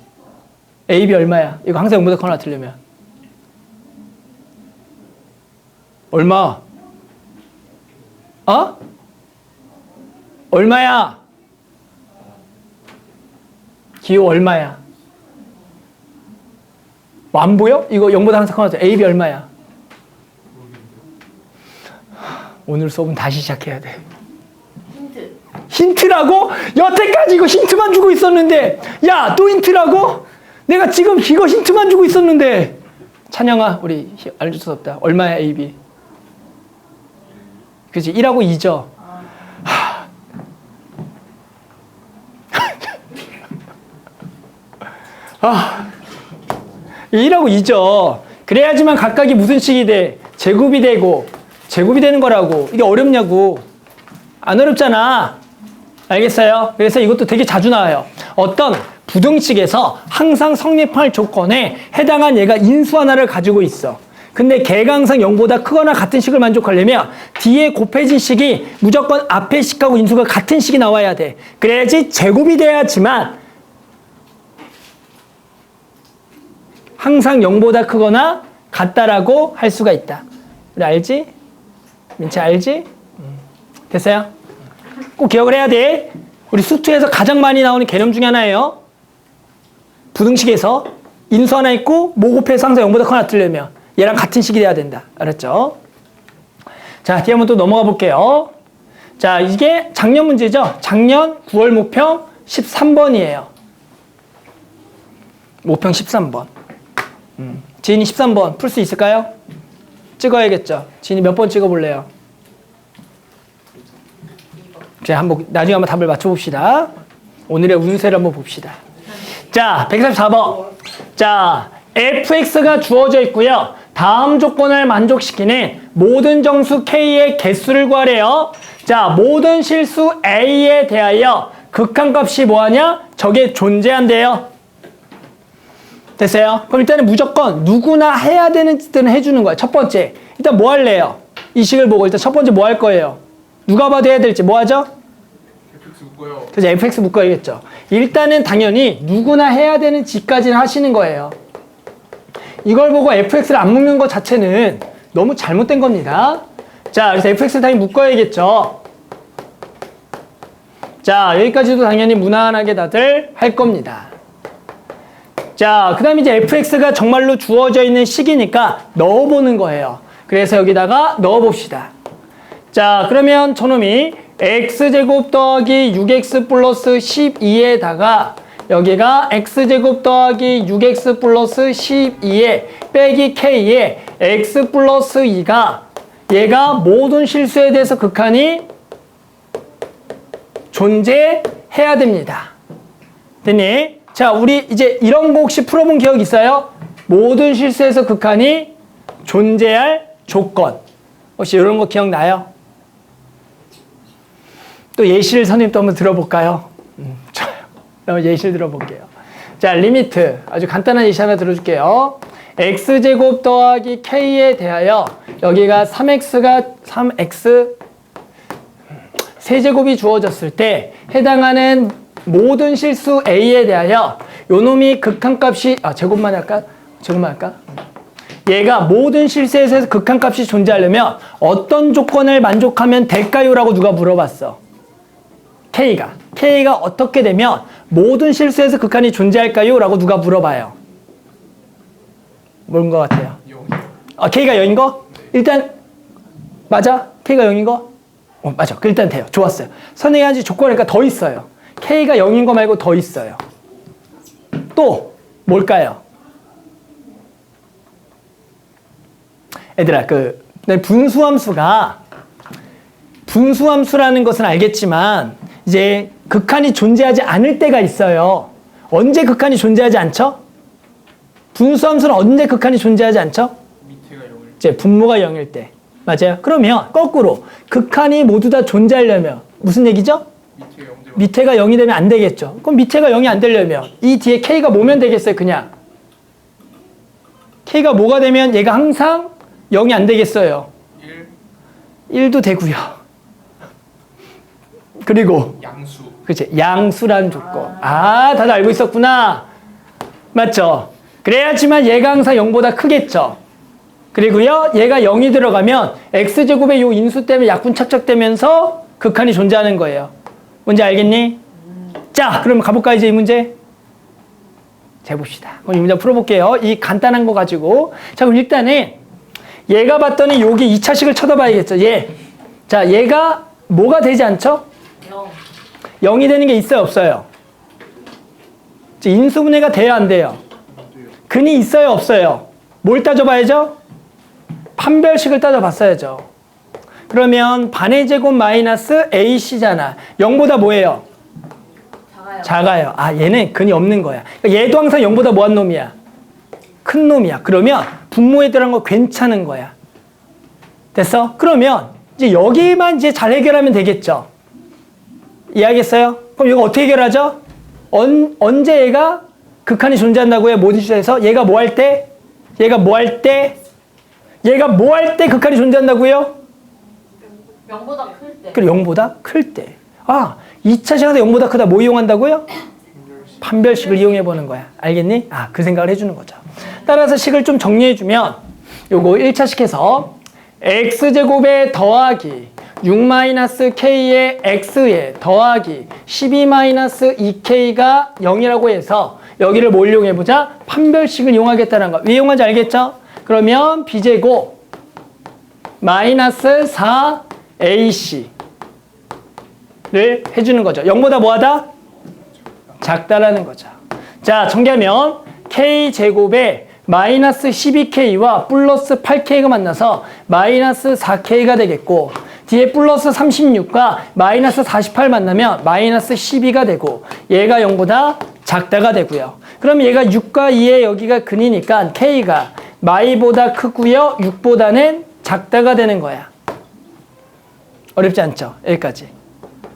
A, B 얼마야? 이거 항상 0보다 커나 틀리면 얼마? 얼마야? 기호 얼마야? 뭐 안 보여? 이거 0보다 항상 커나 A, B 얼마야? 오늘 수업은 다시 시작해야 돼. 힌트. 힌트라고? 여태까지 이거 힌트만 주고 있었는데 야, 또 힌트라고? 내가 지금 이거 힌트만 주고 있었는데. 찬영아, 우리 알려줄 수 없다. 얼마야 A, B? 그치? 1하고 2죠? 1하고 2죠. 그래야지만 각각이 무슨 식이 돼? 제곱이 되고 제곱이 되는 거라고. 이게 어렵냐고. 안 어렵잖아. 알겠어요? 그래서 이것도 되게 자주 나와요. 어떤 부등식에서 항상 성립할 조건에 해당한 얘가 인수 하나를 가지고 있어. 근데 걔가 항상 0보다 크거나 같은 식을 만족하려면 뒤에 곱해진 식이 무조건 앞에 식하고 인수가 같은 식이 나와야 돼. 그래야지 제곱이 돼야지만 항상 0보다 크거나 같다라고 할 수가 있다. 우리 알지? 민채 알지? 됐어요? 꼭 기억을 해야 돼. 우리 수투에서 가장 많이 나오는 개념 중에 하나예요. 부등식에서 인수 하나 있고 모 곱해서 항상 0보다 커나 같으려면 얘랑 같은 식이 돼야 된다. 알았죠? 자, 뒤에 한번 또 넘어가 볼게요. 자, 이게 작년 문제죠. 작년 9월 모평 13번이에요. 모평 13번. 지인이 13번 풀 수 있을까요? 찍어야겠죠. 지인이 몇 번 찍어볼래요? 자, 나중에 한번 답을 맞춰봅시다. 오늘의 운세를 한번 봅시다. 자, 134번. 자, fx가 주어져 있고요. 다음 조건을 만족시키는 모든 정수 k의 개수를 구하래요. 자, 모든 실수 a에 대하여 극한값이 뭐하냐? 저게 존재한대요. 됐어요? 그럼 일단은 무조건 누구나 해야 되는 짓들은 해주는 거야. 첫 번째, 일단 뭐 할래요? 이 식을 보고 일단 첫 번째 뭐 할 거예요? 누가 봐도 해야 될지 뭐 하죠? fx 묶어요. 그래서 fx 묶어야겠죠. 일단은 당연히 누구나 해야 되는 짓까지는 하시는 거예요. 이걸 보고 fx를 안 묶는 것 자체는 너무 잘못된 겁니다. 자, 그래서 fx를 당연히 묶어야겠죠. 자, 여기까지도 당연히 무난하게 다들 할 겁니다. 자, 그 다음에 이제 fx가 정말로 주어져 있는 식이니까 넣어보는 거예요. 그래서 여기다가 넣어봅시다. 자, 그러면 저놈이 x제곱 더하기 6x 플러스 12에다가 여기가 x제곱 더하기 6x 플러스 12에 빼기 k에 x 플러스 2가 얘가 모든 실수에 대해서 극한이 존재해야 됩니다. 됐니? 자, 우리 이제 이런 거 혹시 풀어본 기억 있어요? 모든 실수에서 극한이 존재할 조건. 혹시 이런 거 기억나요? 또 예시를 선생님 또 한번 들어볼까요? 좋아요. 예시를 들어볼게요. 자, 리미트. 아주 간단한 예시 하나 들어줄게요. x제곱 더하기 k에 대하여 여기가 3x 세제곱이 주어졌을 때 해당하는 모든 실수 a에 대하여 요놈이 극한값이 제곱만 할까? 얘가 모든 실수에서 극한값이 존재하려면 어떤 조건을 만족하면 될까요? 라고 누가 물어봤어. K가 어떻게 되면 모든 실수에서 극한이 존재할까요? 라고 누가 물어봐요. 뭔 것 같아요? 0이요. K가 0인 거? 일단 맞아? K가 0인 거? 맞아. 일단 돼요. 좋았어요. 선생님이 아직 조건이니까 더 있어요. K가 0인 거 말고 더 있어요. 또 뭘까요? 얘들아, 분수함수라는 것은 알겠지만 이제 극한이 존재하지 않을 때가 있어요. 언제 극한이 존재하지 않죠? 분수함수는 언제 극한이 존재하지 않죠? 밑에가 0일. 이제 분모가 0일 때. 맞아요. 그러면 거꾸로 극한이 모두 다 존재하려면 무슨 얘기죠? 밑에가 0 되면 밑에가 0이 되면 안 되겠죠. 그럼 밑에가 0이 안 되려면 이 뒤에 K가 뭐면 되겠어요? 그냥 K가 뭐가 되면 얘가 항상 0이 안 되겠어요. 1 1도 되고요. 그리고 양수. 그치, 양수라는 조건. 다들 알고 있었구나. 맞죠? 그래야지만 얘가 항상 0보다 크겠죠. 그리고요, 얘가 0이 들어가면 x제곱의 요 인수 때문에 약분 착착되면서 극한이 존재하는 거예요. 뭔지 알겠니? 자, 그럼 가볼까, 이제 이 문제? 자, 해봅시다. 그럼 이 문제 풀어볼게요. 이 간단한 거 가지고. 자, 그럼 일단은 얘가 봤더니 여기 2차식을 쳐다봐야겠죠. 자, 얘가 뭐가 되지 않죠? 0. 0이 되는 게 있어요, 없어요? 인수분해가 돼야 안 돼요? 근이 있어요, 없어요? 뭘 따져봐야죠? 판별식을 따져봤어야죠. 그러면 반의 제곱 마이너스 AC잖아. 0보다 뭐예요? 작아요. 작아요. 얘는 근이 없는 거야. 그러니까 얘도 항상 0보다 뭐한 놈이야? 큰 놈이야. 그러면 분모에 들어간 거 괜찮은 거야. 됐어? 그러면 이제 여기만 이제 잘 해결하면 되겠죠. 이해하겠어요? 그럼 이거 어떻게 해결하죠? 언제 얘가 극한이 존재한다고요? 모든 시점에서 얘가 뭐 할 때? 얘가 뭐 할 때 극한이 존재한다고요? 0보다 클 때. 그리고 0보다 클 때. 2차 시간에 0보다 크다 뭐 이용한다고요? 판별식을 이용해 보는 거야. 알겠니? 그 생각을 해주는 거죠. 따라서 식을 좀 정리해 주면 요거 1차식 해서 x제곱에 더하기 6-k의 x에 더하기 12-2k가 0이라고 해서 여기를 뭘 이용해보자? 판별식을 이용하겠다는 거. 왜 이용하는지 알겠죠? 그러면 b제곱 마이너스 4ac를 해주는 거죠. 0보다 뭐하다? 작다라는 거죠. 자, 정리하면 k제곱에 마이너스 12k와 플러스 8k가 만나서 마이너스 4k가 되겠고, 뒤에 플러스 36과 마이너스 48 만나면 마이너스 12가 되고, 얘가 0보다 작다가 되고요. 그럼 얘가 6과 2에 여기가 근이니까 k가 마이보다 크고요, 6보다는 작다가 되는 거야. 어렵지 않죠? 여기까지.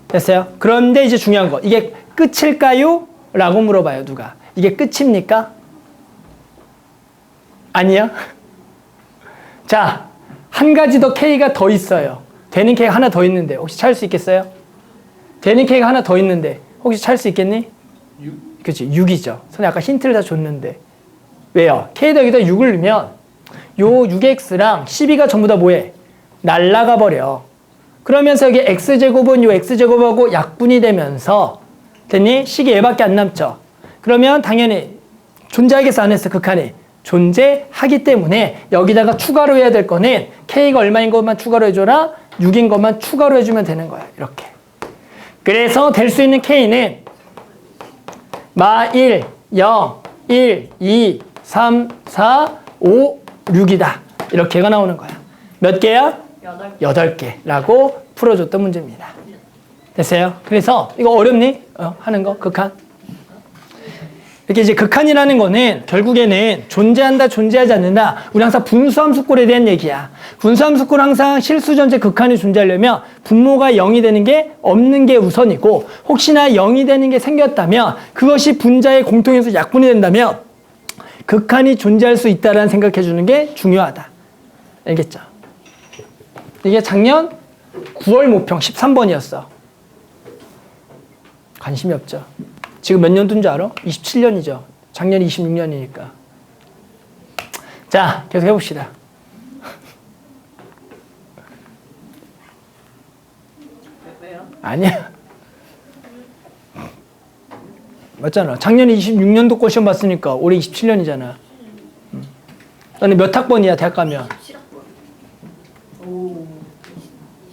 됐어요? 그런데 이제 중요한 거. 이게 끝일까요? 라고 물어봐요, 누가. 이게 끝입니까? 아니요? 자, 한 가지 더 K가 더 있어요. 되는 K가 하나 더 있는데 혹시 찾을 수 있겠어요? 되는 K가 하나 더 있는데 혹시 찾을 수 있겠니? 6. 그렇지, 6이죠. 선생님 아까 힌트를 다 줬는데. 왜요? K에다 여기다 6을 넣으면 요 6X랑 12가 전부 다 뭐해? 날라가 버려. 그러면서 여기 X제곱은 요 X제곱하고 약분이 되면서 됐니? 식이 얘밖에 안 남죠. 그러면 당연히 존재하겠어, 안 했어, 극한이? 존재하기 때문에 여기다가 추가로 해야 될 거는 K가 얼마인 것만 추가로 해줘라, 6인 것만 추가로 해주면 되는 거야. 이렇게. 그래서 될 수 있는 K는 마 1, 0, 1, 2, 3, 4, 5, 6이다. 이렇게가 나오는 거야. 몇 개야? 8개라고 풀어줬던 문제입니다. 됐어요? 그래서 이거 어렵니? 하는 거? 극한? 이렇게 이제 극한이라는 거는 결국에는 존재한다, 존재하지 않는다. 우리 항상 분수함수꼴에 대한 얘기야. 분수함수꼴 항상 실수전체 극한이 존재하려면 분모가 0이 되는 게 없는 게 우선이고, 혹시나 0이 되는 게 생겼다면 그것이 분자의 공통에서 약분이 된다면 극한이 존재할 수 있다라는 생각해 주는 게 중요하다. 알겠죠? 이게 작년 9월 모평 13번이었어. 관심이 없죠. 지금 몇 년도인 줄 알아? 27년이죠. 작년이 26년이니까. 자, 계속 해봅시다. 왜요? 아니야. 맞잖아. 작년에 26년도 거 시험 봤으니까 올해 27년이잖아. 너는 몇 학번이야, 대학 가면? 7학번. 오.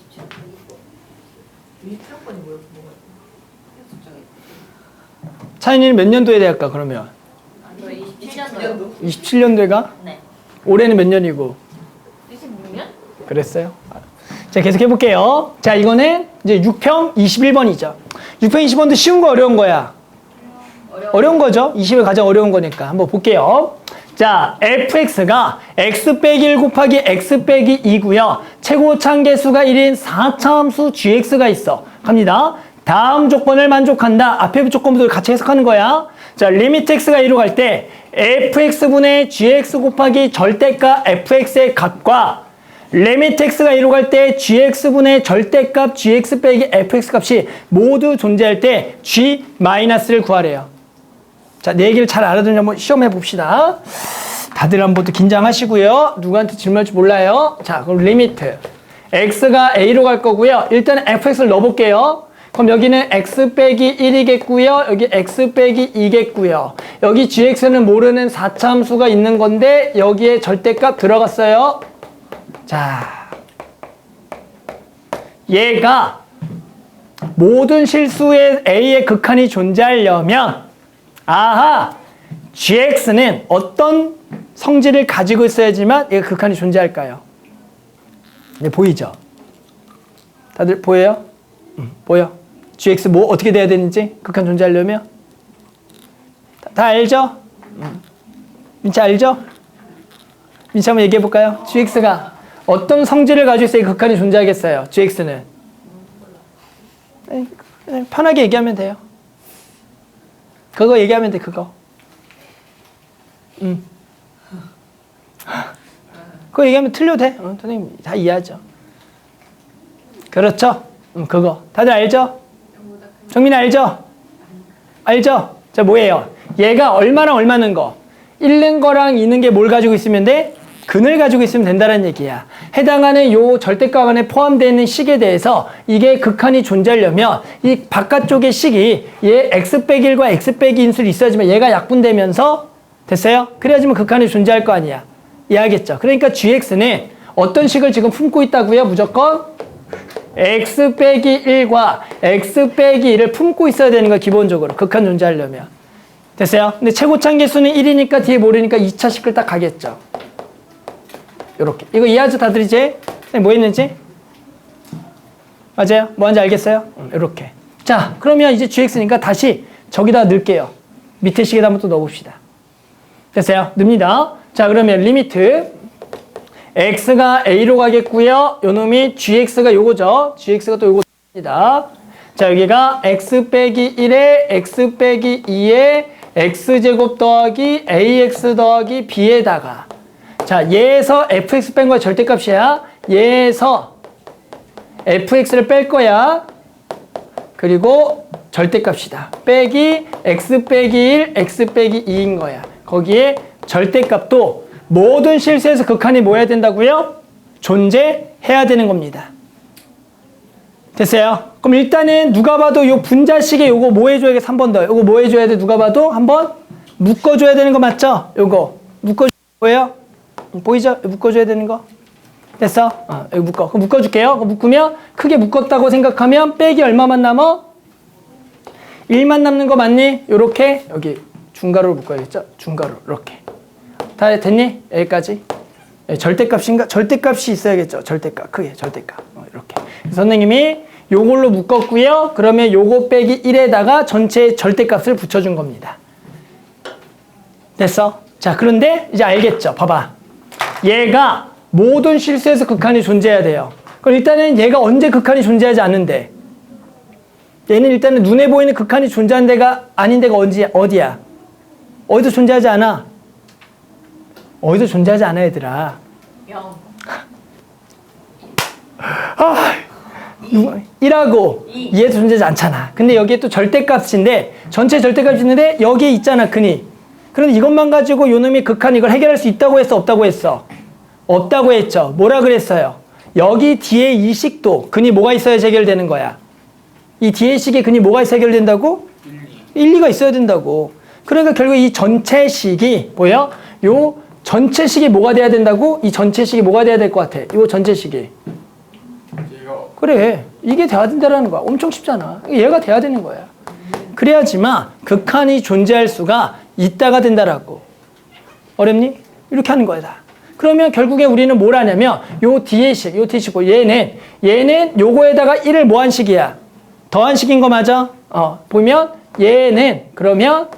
27학번. 27학번이 뭐야? 숫자가. 차이니는 몇 년도에 대학 가, 그러면? 저 27년도요. 27년도가? 네. 올해는 몇 년이고? 26년? 그랬어요? 자, 계속 해볼게요. 자, 이거는 이제 6평 21번이죠. 6평 21번도 쉬운 거 어려운 거야? 어려운 거죠? 20이 가장 어려운 거니까. 한번 볼게요. 자, fx가 x 빼기 1 곱하기 x 빼기 2고요. 최고차함계수가 1인 4차함수 gx가 있어. 갑니다. 다음 조건을 만족한다. 앞에 조건부터 같이 해석하는 거야. 자, 리미트 x가 2로 갈 때 fx분의 gx 곱하기 절대값 fx의 값과 리미트 x가 2로 갈 때 gx분의 절대값 gx 빼기 fx 값이 모두 존재할 때 g-를 구하래요. 자, 내 얘기를 잘 알아듣는지 한번 시험해 봅시다. 다들 한번 또 긴장하시고요. 누구한테 질문할지 몰라요. 자, 그럼 리미트 x가 a로 갈 거고요. 일단 fx를 넣어볼게요. 그럼 여기는 x 빼기 1이겠고요. 여기 x 빼기 2겠고요. 여기 gx는 모르는 4차함수가 있는 건데 여기에 절대값 들어갔어요. 자, 얘가 모든 실수의 a의 극한이 존재하려면 아하, gx는 어떤 성질을 가지고 있어야지만 얘가 극한이 존재할까요? 네, 보이죠? 다들 보여요? 보여? gx 뭐 어떻게 돼야 되는지 극한 존재하려면? 다 알죠? 민치 알죠? 민치 한번 얘기해 볼까요? gx가 어떤 성질을 가지고 있어야 극한이 존재하겠어요? gx는 편하게 얘기하면 돼요. 그거 얘기하면 돼, 그거. 그거 얘기하면 틀려도 돼. 선생님 다 이해하죠. 그렇죠? 그거. 다들 알죠? 정민 알죠? 알죠? 자, 뭐예요? 얘가 얼마는 거? 1는 거랑 2는 게 뭘 가지고 있으면 돼? 근을 가지고 있으면 된다는 얘기야. 해당하는 요 절대값 안에 포함되어 있는 식에 대해서 이게 극한이 존재하려면 이 바깥쪽의 식이 얘 x 빼기 1과 x 빼기 인수를 있어야지만 얘가 약분되면서 됐어요? 그래야지만 극한이 존재할 거 아니야. 이해하겠죠? 그러니까 gx는 어떤 식을 지금 품고 있다고요? 무조건 x 빼기 1과 x 빼기 2를 품고 있어야 되는 거야. 기본적으로 극한 존재하려면. 됐어요? 근데 최고차함계수는 1이니까 뒤에 모르니까 2차 식을 딱 가겠죠. 요렇게. 이거 이해하죠? 다들 이제? 뭐 했는지? 맞아요? 뭐 하는지 알겠어요? 요렇게. 자, 그러면 이제 gx니까 다시 저기다 넣을게요. 밑에 식에다 한번 또 넣어봅시다. 됐어요? 넣습니다. 자, 그러면 리미트 x가 a로 가겠고요. 요놈이 gx가 요거죠. gx가 또 요거입니다. 자, 여기가 x 빼기 1에 x 빼기 2에 x제곱 더하기 ax 더하기 b에다가 자, 얘에서 fx 뺀 거야. 절대값이야. 얘에서 fx를 뺄 거야. 그리고 절대값이다. 빼기 x 빼기 1, x 빼기 2인 거야. 거기에 절대값도 모든 실수에서 극한이 뭐 해야 된다고요? 존재해야 되는 겁니다. 됐어요? 그럼 일단은 누가 봐도 요 분자식에 요거 뭐 해줘야겠어? 한 번 더. 요거 뭐 해줘야 돼? 누가 봐도 한번 묶어줘야 되는 거 맞죠? 요거. 묶어줘야 보여요? 보이죠? 묶어줘야 되는 거? 됐어? 여기 묶어. 그럼 묶어줄게요. 그럼 묶으면 크게 묶었다고 생각하면 빼기 얼마만 남아? 1만 남는 거 맞니? 요렇게 여기 중괄호로 묶어야겠죠? 중괄호 이렇게. 다 됐니? 여기까지. 절대값인가? 절대값이 있어야겠죠? 절대값. 크게 절대값. 이렇게. 선생님이 요걸로 묶었고요. 그러면 요거 빼기 1에다가 전체 절대값을 붙여준 겁니다. 됐어? 자, 그런데 이제 알겠죠? 봐봐. 얘가 모든 실수에서 극한이 존재해야 돼요. 그럼 일단은 얘가 언제 극한이 존재하지 않는데? 얘는 일단은 눈에 보이는 극한이 존재하는 데가 아닌 데가 어디야? 어디도 존재하지 않아? 어디도 존재하지 않아, 얘들아. 0. 1하고 2에도 존재하지 않잖아. 근데 여기에 또 절대값인데 전체 절대값이 있는데 여기에 있잖아, 근이. 그런데 이것만 가지고 요놈이 극한 이걸 해결할 수 있다고 했어, 없다고 했어? 없다고 했죠. 뭐라 그랬어요? 여기 뒤에 이 식도 근이 뭐가 있어야 해결되는 거야? 이 뒤에 식에 근이 뭐가 있어야 해결된다고? 1, 2가 있어야 된다고. 그러니까 결국 이 전체 식이 뭐야? 요 전체 식이 뭐가 돼야 된다고? 이 전체 식이 뭐가 돼야 될 것 같아? 요 전체 식이. 얘가 그래. 이게 돼야 된다라는 거야. 엄청 쉽잖아. 얘가 돼야 되는 거야. 그래야지만 극한이 존재할 수가 있다가 된다라고. 어렵니? 이렇게 하는 거야, 다. 그러면 결국에 우리는 뭘 하냐면 요 뒤에 식, 요 뒤에 식, 얘는 요거에다가 1을 뭐한 식이야? 더한 식인 거 맞아? 보면 얘는 그러면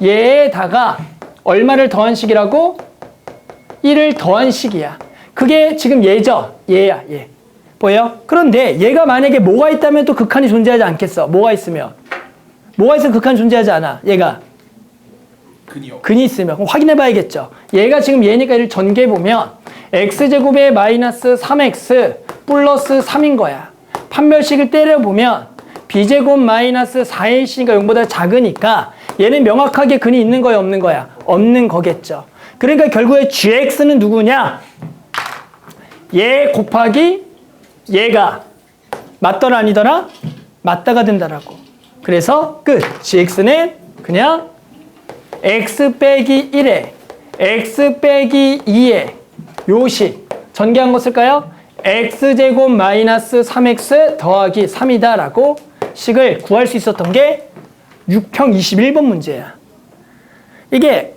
얘에다가 얼마를 더한 식이라고? 1을 더한 식이야. 그게 지금 얘죠? 얘야, 얘. 보여? 그런데 얘가 만약에 뭐가 있다면 또 극한이 존재하지 않겠어? 뭐가 있으면? 뭐가 있으면 극한이 존재하지 않아? 얘가. 근이요. 근이 있으면. 그럼 확인해 봐야겠죠. 얘가 지금 얘니까 얘를 전개해보면 x제곱에 마이너스 3x 플러스 3인 거야. 판별식을 때려보면 b제곱 마이너스 4ac니까 0보다 작으니까 얘는 명확하게 근이 있는 거야, 없는 거야? 없는 거겠죠. 그러니까 결국에 gx는 누구냐? 얘 곱하기 얘가 맞더라 아니더라? 맞다가 된다라고. 그래서 끝. gx는 그냥 x 빼기 1에 x 빼기 2에 요식 전개한 거 쓸까요? x제곱 마이너스 3x 더하기 3이다 라고 식을 구할 수 있었던 게 6평 21번 문제야. 이게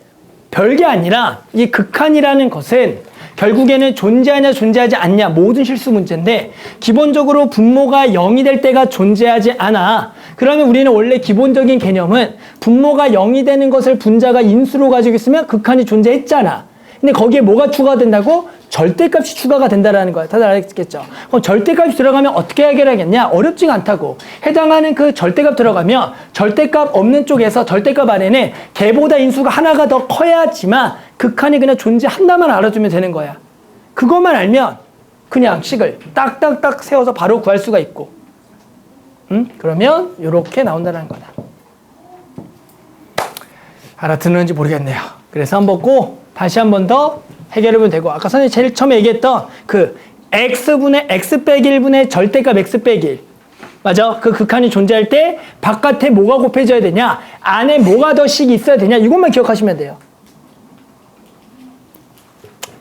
별게 아니라 이 극한이라는 것은 결국에는 존재하냐 존재하지 않냐 모든 실수 문제인데 기본적으로 분모가 0이 될 때가 존재하지 않아. 그러면 우리는 원래 기본적인 개념은 분모가 0이 되는 것을 분자가 인수로 가지고 있으면 극한이 존재했잖아. 근데 거기에 뭐가 추가된다고? 절대값이 추가가 된다는 거야. 다들 알겠겠죠? 그럼 절대값이 들어가면 어떻게 해결하겠냐? 어렵지가 않다고. 해당하는 그 절대값 들어가면 절대값 없는 쪽에서 절대값 안에는 걔보다 인수가 하나가 더 커야지만 극한이 그냥 존재한다만 알아주면 되는 거야. 그것만 알면 그냥 식을 딱딱딱 세워서 바로 구할 수가 있고. 그러면 이렇게 나온다는 거다. 알아듣는지 모르겠네요. 그래서 한번 꼭 다시 한 번 더 해결해보면 되고, 아까 선생님이 제일 처음에 얘기했던 그 x분의 x 빼기 1분의 절대값 x 빼기 1. 맞아? 그 극한이 존재할 때 바깥에 뭐가 곱해져야 되냐? 안에 뭐가 더 식이 있어야 되냐? 이것만 기억하시면 돼요.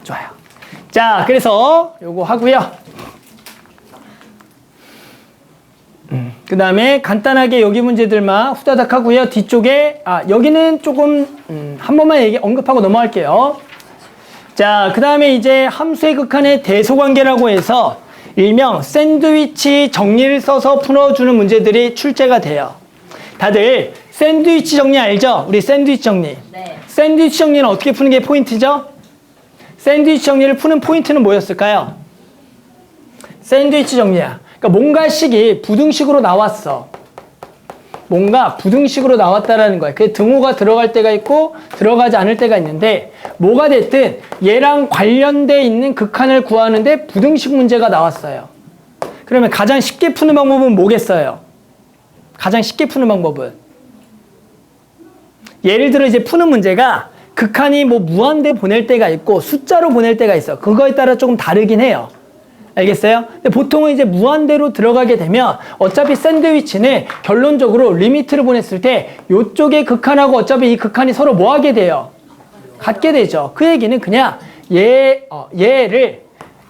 좋아요. 자, 그래서 요거 하고요. 그 다음에 간단하게 여기 문제들만 후다닥 하고요. 뒤쪽에 여기는 조금 한 번만 언급하고 넘어갈게요. 자, 그 다음에 이제 함수의 극한의 대소관계라고 해서 일명 샌드위치 정리를 써서 풀어주는 문제들이 출제가 돼요. 다들 샌드위치 정리 알죠? 우리 샌드위치 정리. 네. 샌드위치 정리는 어떻게 푸는 게 포인트죠? 샌드위치 정리를 푸는 포인트는 뭐였을까요? 샌드위치 정리야. 그러니까 뭔가 식이 부등식으로 나왔어. 뭔가 부등식으로 나왔다라는 거야. 그게 등호가 들어갈 때가 있고 들어가지 않을 때가 있는데 뭐가 됐든 얘랑 관련돼 있는 극한을 구하는데 부등식 문제가 나왔어요. 그러면 가장 쉽게 푸는 방법은 뭐겠어요? 가장 쉽게 푸는 방법은 예를 들어 이제 푸는 문제가 극한이 뭐 무한대 보낼 때가 있고 숫자로 보낼 때가 있어. 그거에 따라 조금 다르긴 해요. 알겠어요? 근데 보통은 이제 무한대로 들어가게 되면 어차피 샌드위치는 결론적으로 리미트를 보냈을 때 이쪽의 극한하고 어차피 이 극한이 서로 뭐 하게 돼요? 같게 되죠. 그 얘기는 그냥 얘를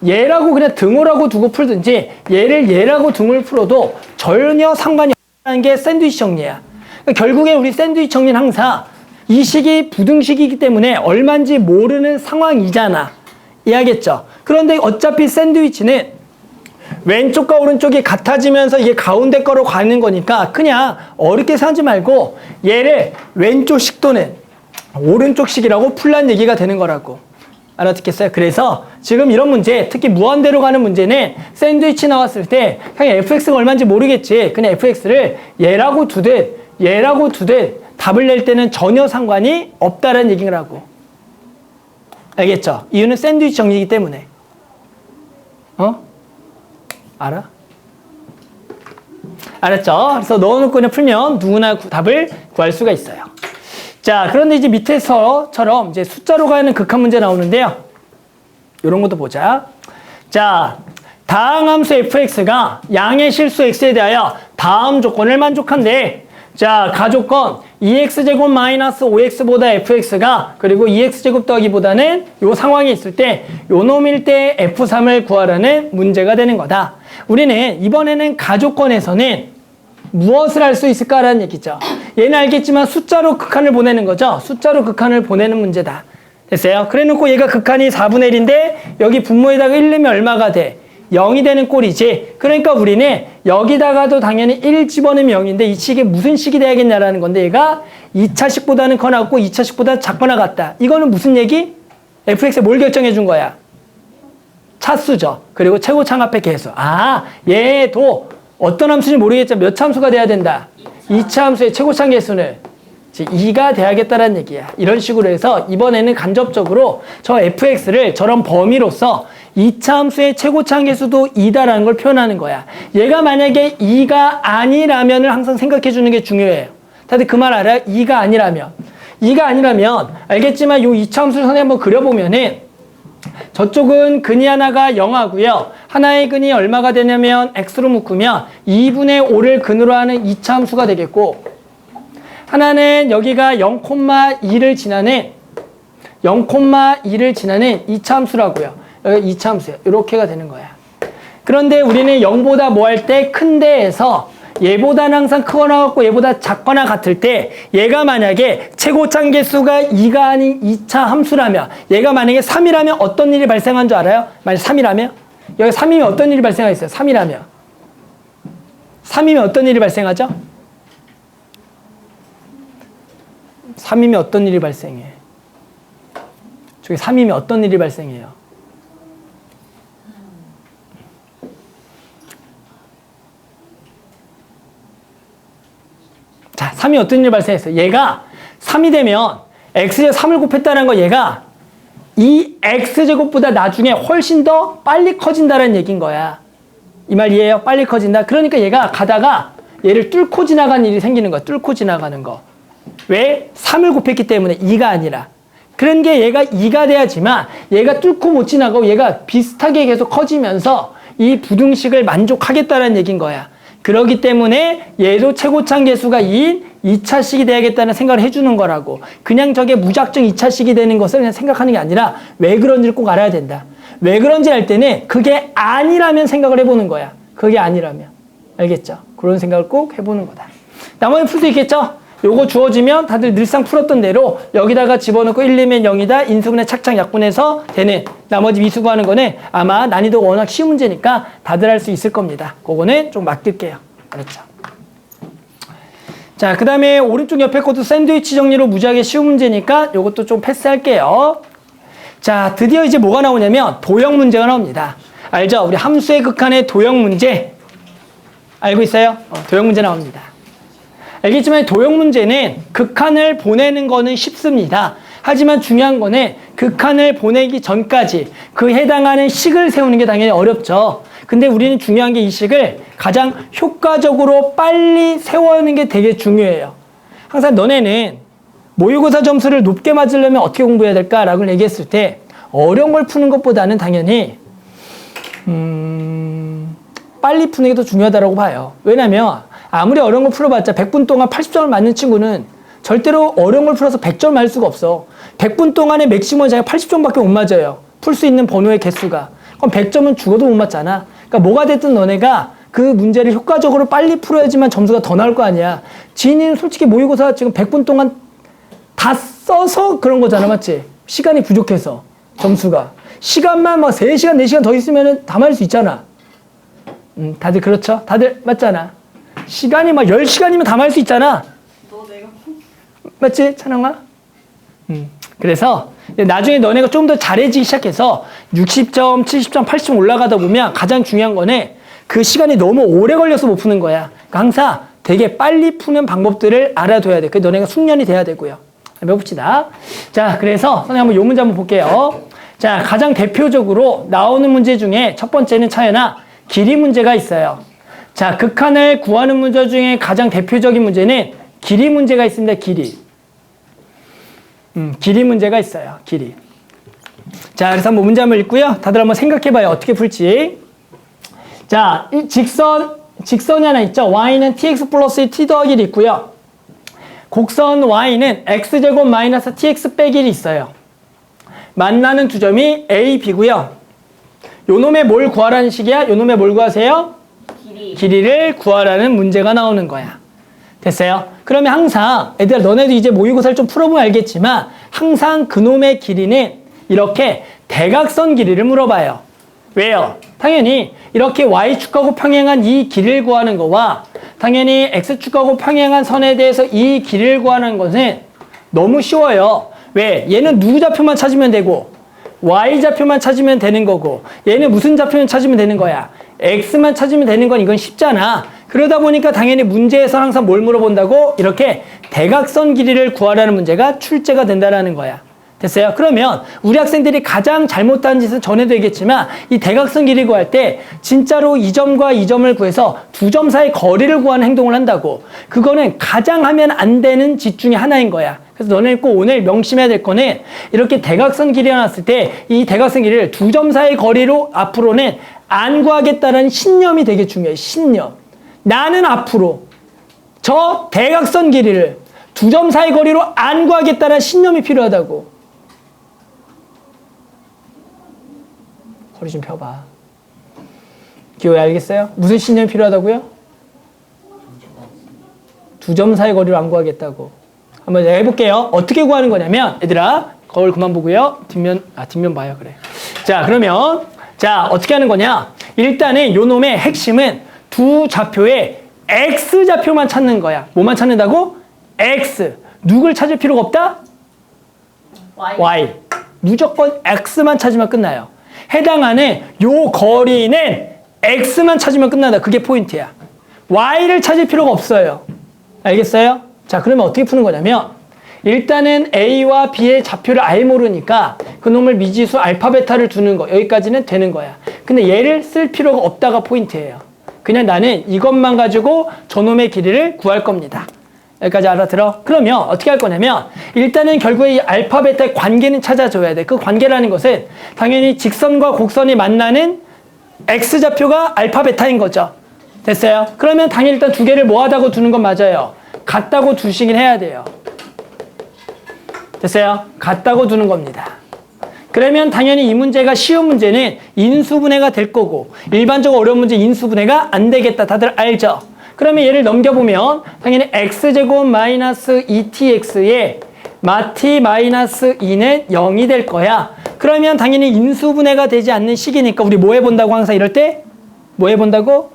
얘라고 그냥 등호라고 두고 풀든지 얘를 얘라고 등호를 풀어도 전혀 상관이 없다는 게 샌드위치 정리야. 그러니까 결국에 우리 샌드위치 정리는 항상 이 식이 부등식이기 때문에 얼마인지 모르는 상황이잖아. 이해하겠죠? 그런데 어차피 샌드위치는 왼쪽과 오른쪽이 같아지면서 이게 가운데 거로 가는 거니까 그냥 어렵게 생각하지 말고 얘를 왼쪽식 또는 오른쪽식이라고 풀란 얘기가 되는 거라고. 알아듣겠어요? 그래서 지금 이런 문제, 특히 무한대로 가는 문제는 샌드위치 나왔을 때 그냥 fx가 얼마인지 모르겠지. 그냥 fx를 얘라고 두든 답을 낼 때는 전혀 상관이 없다는 얘기를 하고. 알겠죠? 이유는 샌드위치 정리이기 때문에. 알아? 알았죠? 그래서 넣어놓고 그냥 풀면 누구나 답을 구할 수가 있어요. 자, 그런데 이제 밑에서처럼 이제 숫자로 가는 극한 문제 나오는데요. 이런 것도 보자. 자, 다항함수 fx가 양의 실수 x에 대하여 다음 조건을 만족한대. 자, 가조건 2x제곱 마이너스 5x보다 fx가 그리고 2x제곱 더하기보다는 요 상황이 있을 때 요 놈일 때 f3을 구하라는 문제가 되는 거다. 우리는 이번에는 가조건에서는 무엇을 할 수 있을까라는 얘기죠. 얘는 알겠지만 숫자로 극한을 보내는 거죠. 숫자로 극한을 보내는 문제다. 됐어요? 그래 놓고 얘가 극한이 4분의 1인데 여기 분모에다가 1 넣으면 얼마가 돼? 0이 되는 꼴이지. 그러니까 우리는 여기다가도 당연히 1 집어넣으면 0인데 이 식이 무슨 식이 돼야겠냐라는 건데 얘가 2차식보다는 커나고 2차식보다 작거나 같다. 이거는 무슨 얘기? fx에 뭘 결정해 준 거야? 차수죠. 그리고 최고창합의 개수. 아, 얘도 어떤 함수인지 모르겠지만 몇 참수가 돼야 된다? 2차 함수의 최고창 개수는 2가 돼야겠다라는 얘기야. 이런 식으로 해서 이번에는 간접적으로 저 fx를 저런 범위로서 2차 함수의 최고창 개수도 2다라는 걸 표현하는 거야. 얘가 만약에 2가 아니라면을 항상 생각해 주는 게 중요해요. 다들 그 말 알아요? 2가 아니라면. 2가 아니라면 알겠지만 요 2차 함수를 선에 한번 그려보면은 저쪽은 근이 하나가 0하고요. 하나의 근이 얼마가 되냐면 x로 묶으면 2분의 5를 근으로 하는 2차 함수가 되겠고 하나는 여기가 0,2를 지나는 2차 함수라고요. 여기 2차 함수예요. 이렇게가 되는 거야. 그런데 우리는 0보다 뭐 할 때 큰데에서 얘보다는 항상 크거나 같고 얘보다 작거나 같을 때 얘가 만약에 최고창 개수가 2가 아닌 2차 함수라면 얘가 만약에 3이라면 어떤 일이 발생한 줄 알아요? 만약 3이라면? 여기 3이면 어떤 일이 발생하겠어요? 3이라면 어떤 일이 발생하죠? 3이면 어떤 일이 발생해? 저기 3이면 어떤 일이 발생해요? 자, 3이 어떤 일이 발생했어요? 얘가 3이 되면 x에 3을 곱했다는 거 얘가 이 x제곱보다 나중에 훨씬 더 빨리 커진다는 얘기인 거야. 이 말 이해해요? 빨리 커진다. 그러니까 얘가 가다가 얘를 뚫고 지나가는 일이 생기는 거야. 뚫고 지나가는 거. 왜? 3을 곱했기 때문에 2가 아니라. 그런 게 얘가 2가 돼야지만 얘가 뚫고 못 지나가고 얘가 비슷하게 계속 커지면서 이 부등식을 만족하겠다는 얘기인 거야. 그렇기 때문에 얘도 최고창 개수가 2인 2차식이 돼야겠다는 생각을 해주는 거라고. 그냥 저게 무작정 2차식이 되는 것을 그냥 생각하는 게 아니라 왜 그런지를 꼭 알아야 된다. 왜 그런지 알 때는 그게 아니라면 생각을 해보는 거야. 그게 아니라면. 알겠죠? 그런 생각을 꼭 해보는 거다. 나머지 풀 수 있겠죠? 요거 주어지면 다들 늘상 풀었던 대로 여기다가 집어넣고 1, 2면 0이다. 인수분해 착착 약분해서 되는 나머지 미수구하는 거는 아마 난이도가 워낙 쉬운 문제니까 다들 할 수 있을 겁니다. 그거는 좀 맡길게요. 알았죠? 자, 그 다음에 오른쪽 옆에 것도 샌드위치 정리로 무지하게 쉬운 문제니까 요것도 좀 패스할게요. 자, 드디어 이제 뭐가 나오냐면 도형 문제가 나옵니다. 알죠? 우리 함수의 극한의 도형 문제. 알고 있어요? 도형 문제 나옵니다. 알겠지만 도형 문제는 극한을 보내는 거는 쉽습니다. 하지만 중요한 거는 극한을 보내기 전까지 그 해당하는 식을 세우는 게 당연히 어렵죠. 근데 우리는 중요한 게 이 식을 가장 효과적으로 빨리 세워하는 게 되게 중요해요. 항상 너네는 모의고사 점수를 높게 맞으려면 어떻게 공부해야 될까라고 얘기했을 때 어려운 걸 푸는 것보다는 당연히 빨리 푸는 게 더 중요하다고 봐요. 왜냐면 아무리 어려운 걸 풀어봤자 100분 동안 80점을 맞는 친구는 절대로 어려운 걸 풀어서 100점 맞을 수가 없어. 100분 동안에 맥시멈 자기가 80점밖에 못 맞아요. 풀 수 있는 번호의 개수가. 그럼 100점은 죽어도 못 맞잖아. 그러니까 뭐가 됐든 너네가 그 문제를 효과적으로 빨리 풀어야지만 점수가 더 나올 거 아니야. 지인이는 솔직히 모의고사 지금 100분 동안 다 써서 그런 거잖아. 맞지? 시간이 부족해서 점수가. 시간만 막 3시간, 4시간 더 있으면 다 맞을 수 있잖아. 다들 그렇죠? 다들 맞잖아. 시간이 막 10시간이면 다 맞을 수 있잖아. 너 내가 맞지? 찬영아? 그래서 나중에 너네가 좀 더 잘해지기 시작해서 60점, 70점, 80점 올라가다 보면 가장 중요한 거는 그 시간이 너무 오래 걸려서 못 푸는 거야. 그러니까 항상 되게 빨리 푸는 방법들을 알아둬야 돼. 그게 너네가 숙련이 돼야 되고요. 한번 해봅시다. 자, 그래서 선생님 한번 요 문제 한번 볼게요. 자, 가장 대표적으로 나오는 문제 중에 첫 번째는 차연아, 길이 문제가 있어요. 자, 극한을 구하는 문제 중에 가장 대표적인 문제는 길이 문제가 있습니다. 길이. 길이 문제가 있어요. 길이. 자, 그래서 한번 문제 한번 읽고요. 다들 한번 생각해봐요. 어떻게 풀지. 자, 이 직선이 하나 있죠. y는 tx 플러스 t 더하기 1이 있고요. 곡선 y는 x제곱 마이너스 tx 빼기 1이 있어요. 만나는 두 점이 a, b고요. 요놈의 뭘 구하라는 식이야? 요놈의 뭘 구하세요? 길이를 구하라는 문제가 나오는 거야. 됐어요? 그러면 항상 애들아 너네도 이제 모의고사를 좀 풀어보면 알겠지만 항상 그놈의 길이는 이렇게 대각선 길이를 물어봐요. 왜요? 당연히 이렇게 y축하고 평행한 이 길이를 구하는 거와 당연히 x축하고 평행한 선에 대해서 이 길이를 구하는 것은 너무 쉬워요. 왜? 얘는 누구 좌표만 찾으면 되고 y 좌표만 찾으면 되는 거고 얘는 무슨 좌표만 찾으면 되는 거야? x만 찾으면 되는 건 이건 쉽잖아. 그러다 보니까 당연히 문제에서 항상 뭘 물어본다고? 이렇게 대각선 길이를 구하라는 문제가 출제가 된다는 거야. 됐어요? 그러면 우리 학생들이 가장 잘못한 짓은 전에도 얘기했지만 이 대각선 길이 구할 때 진짜로 이 점과 이 점을 구해서 두 점 사이 거리를 구하는 행동을 한다고. 그거는 가장 하면 안 되는 짓 중에 하나인 거야. 그래서 너네 꼭 오늘 명심해야 될 거는 이렇게 대각선 길이가 나왔을 때 이 대각선 길이를 두 점 사이 거리로 앞으로는 안 구하겠다는 신념이 되게 중요해. 신념. 나는 앞으로 저 대각선 길이를 두 점 사이 거리로 안 구하겠다는 신념이 필요하다고. 허리 좀 펴봐. 기호야 알겠어요? 무슨 신념이 필요하다고요? 두 점 사이 거리로 안 구하겠다고. 한번 내가 해볼게요. 어떻게 구하는 거냐면 얘들아 거울 그만 보고요. 뒷면 봐요. 그래. 자 그러면 자 어떻게 하는 거냐. 일단은 요 놈의 핵심은 두 좌표의 x 좌표만 찾는 거야. 뭐만 찾는다고? x. 누굴 찾을 필요가 없다? y. 무조건 x만 찾으면 끝나요. 해당하는 요 거리는 x만 찾으면 끝난다. 그게 포인트야. y를 찾을 필요가 없어요. 알겠어요? 자, 그러면 어떻게 푸는 거냐면 일단은 a와 b의 좌표를 아예 모르니까 그놈을 미지수 알파 베타를 두는 거. 여기까지는 되는 거야. 근데 얘를 쓸 필요가 없다가 포인트예요. 그냥 나는 이것만 가지고 저놈의 길이를 구할 겁니다. 여기까지 알아들어? 그러면 어떻게 할 거냐면 일단은 결국에 이 알파 베타의 관계는 찾아줘야 돼. 그 관계라는 것은 당연히 직선과 곡선이 만나는 x좌표가 알파 베타인 거죠. 됐어요? 그러면 당연히 일단 두 개를 뭐하다고 두는 건 맞아요. 같다고 두시긴 해야 돼요. 됐어요? 같다고 두는 겁니다. 그러면 당연히 이 문제가 쉬운 문제는 인수분해가 될 거고 일반적으로 어려운 문제 인수분해가 안 되겠다. 다들 알죠? 그러면 얘를 넘겨보면 당연히 x제곱 마이너스 2tx에 마t 마이너스 2는 0이 될 거야. 그러면 당연히 인수분해가 되지 않는 식이니까 우리 뭐 해본다고 항상 이럴 때? 뭐 해본다고?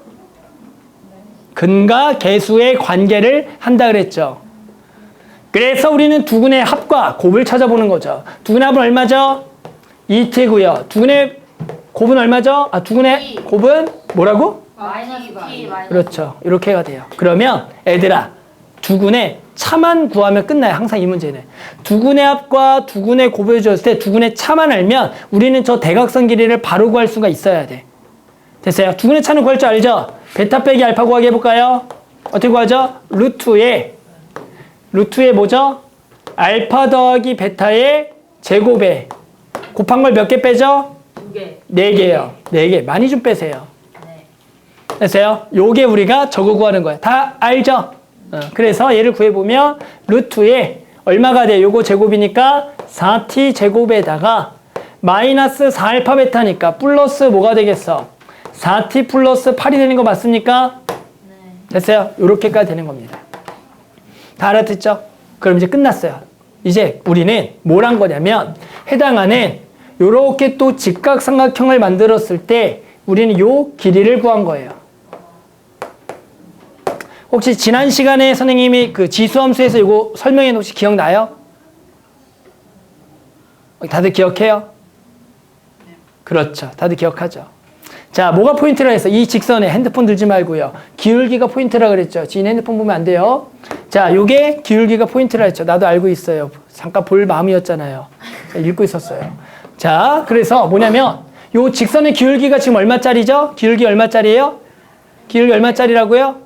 근과 계수의 관계를 한다 그랬죠. 그래서 우리는 두근의 합과 곱을 찾아보는 거죠. 두근의 합은 얼마죠? 2t고요. 두근의 곱은 얼마죠? 두근의 곱은 뭐라고? 마이너스 t 마이너스. 그렇죠. 이렇게가 돼요. 그러면 애들아 두근의 차만 구하면 끝나요. 항상 이 문제는. 두근의 합과 두근의 곱을 줬을 때 두근의 차만 알면 우리는 저 대각선 길이를 바로 구할 수가 있어야 돼. 됐어요? 두근의 차는 구할 줄 알죠? 베타 빼기 알파 구하기 해볼까요? 어떻게 구하죠? 루트에 뭐죠? 알파 더하기 베타의 제곱에 곱한 걸 몇 개 빼죠? 2개. 4개요. 4개. 많이 좀 빼세요. 네. 됐어요? 요게 우리가 저거 구하는 거야. 다 알죠? 그래서 얘를 구해보면 루트에 얼마가 돼? 요거 제곱이니까 4t 제곱에다가 마이너스 4알파 베타니까 플러스 뭐가 되겠어? 4t 플러스 8이 되는 거 맞습니까? 네. 됐어요? 요렇게까지 되는 겁니다. 다 알아듣죠? 그럼 이제 끝났어요. 이제 우리는 뭘 한 거냐면 해당하는 요렇게 또 직각삼각형을 만들었을 때 우리는 요 길이를 구한 거예요. 혹시 지난 시간에 선생님이 그 지수함수에서 이거 설명해 놓은 혹시 기억나요? 다들 기억해요? 그렇죠. 다들 기억하죠. 자, 뭐가 포인트라 해서 이 직선에 핸드폰 들지 말고요. 기울기가 포인트라 그랬죠. 지인 핸드폰 보면 안 돼요. 자, 요게 기울기가 포인트라 했죠. 나도 알고 있어요. 잠깐 볼 마음이었잖아요. 읽고 있었어요. 자, 그래서 뭐냐면 요 직선의 기울기가 지금 얼마짜리죠? 기울기 얼마짜리예요? 기울기 얼마짜리라고요?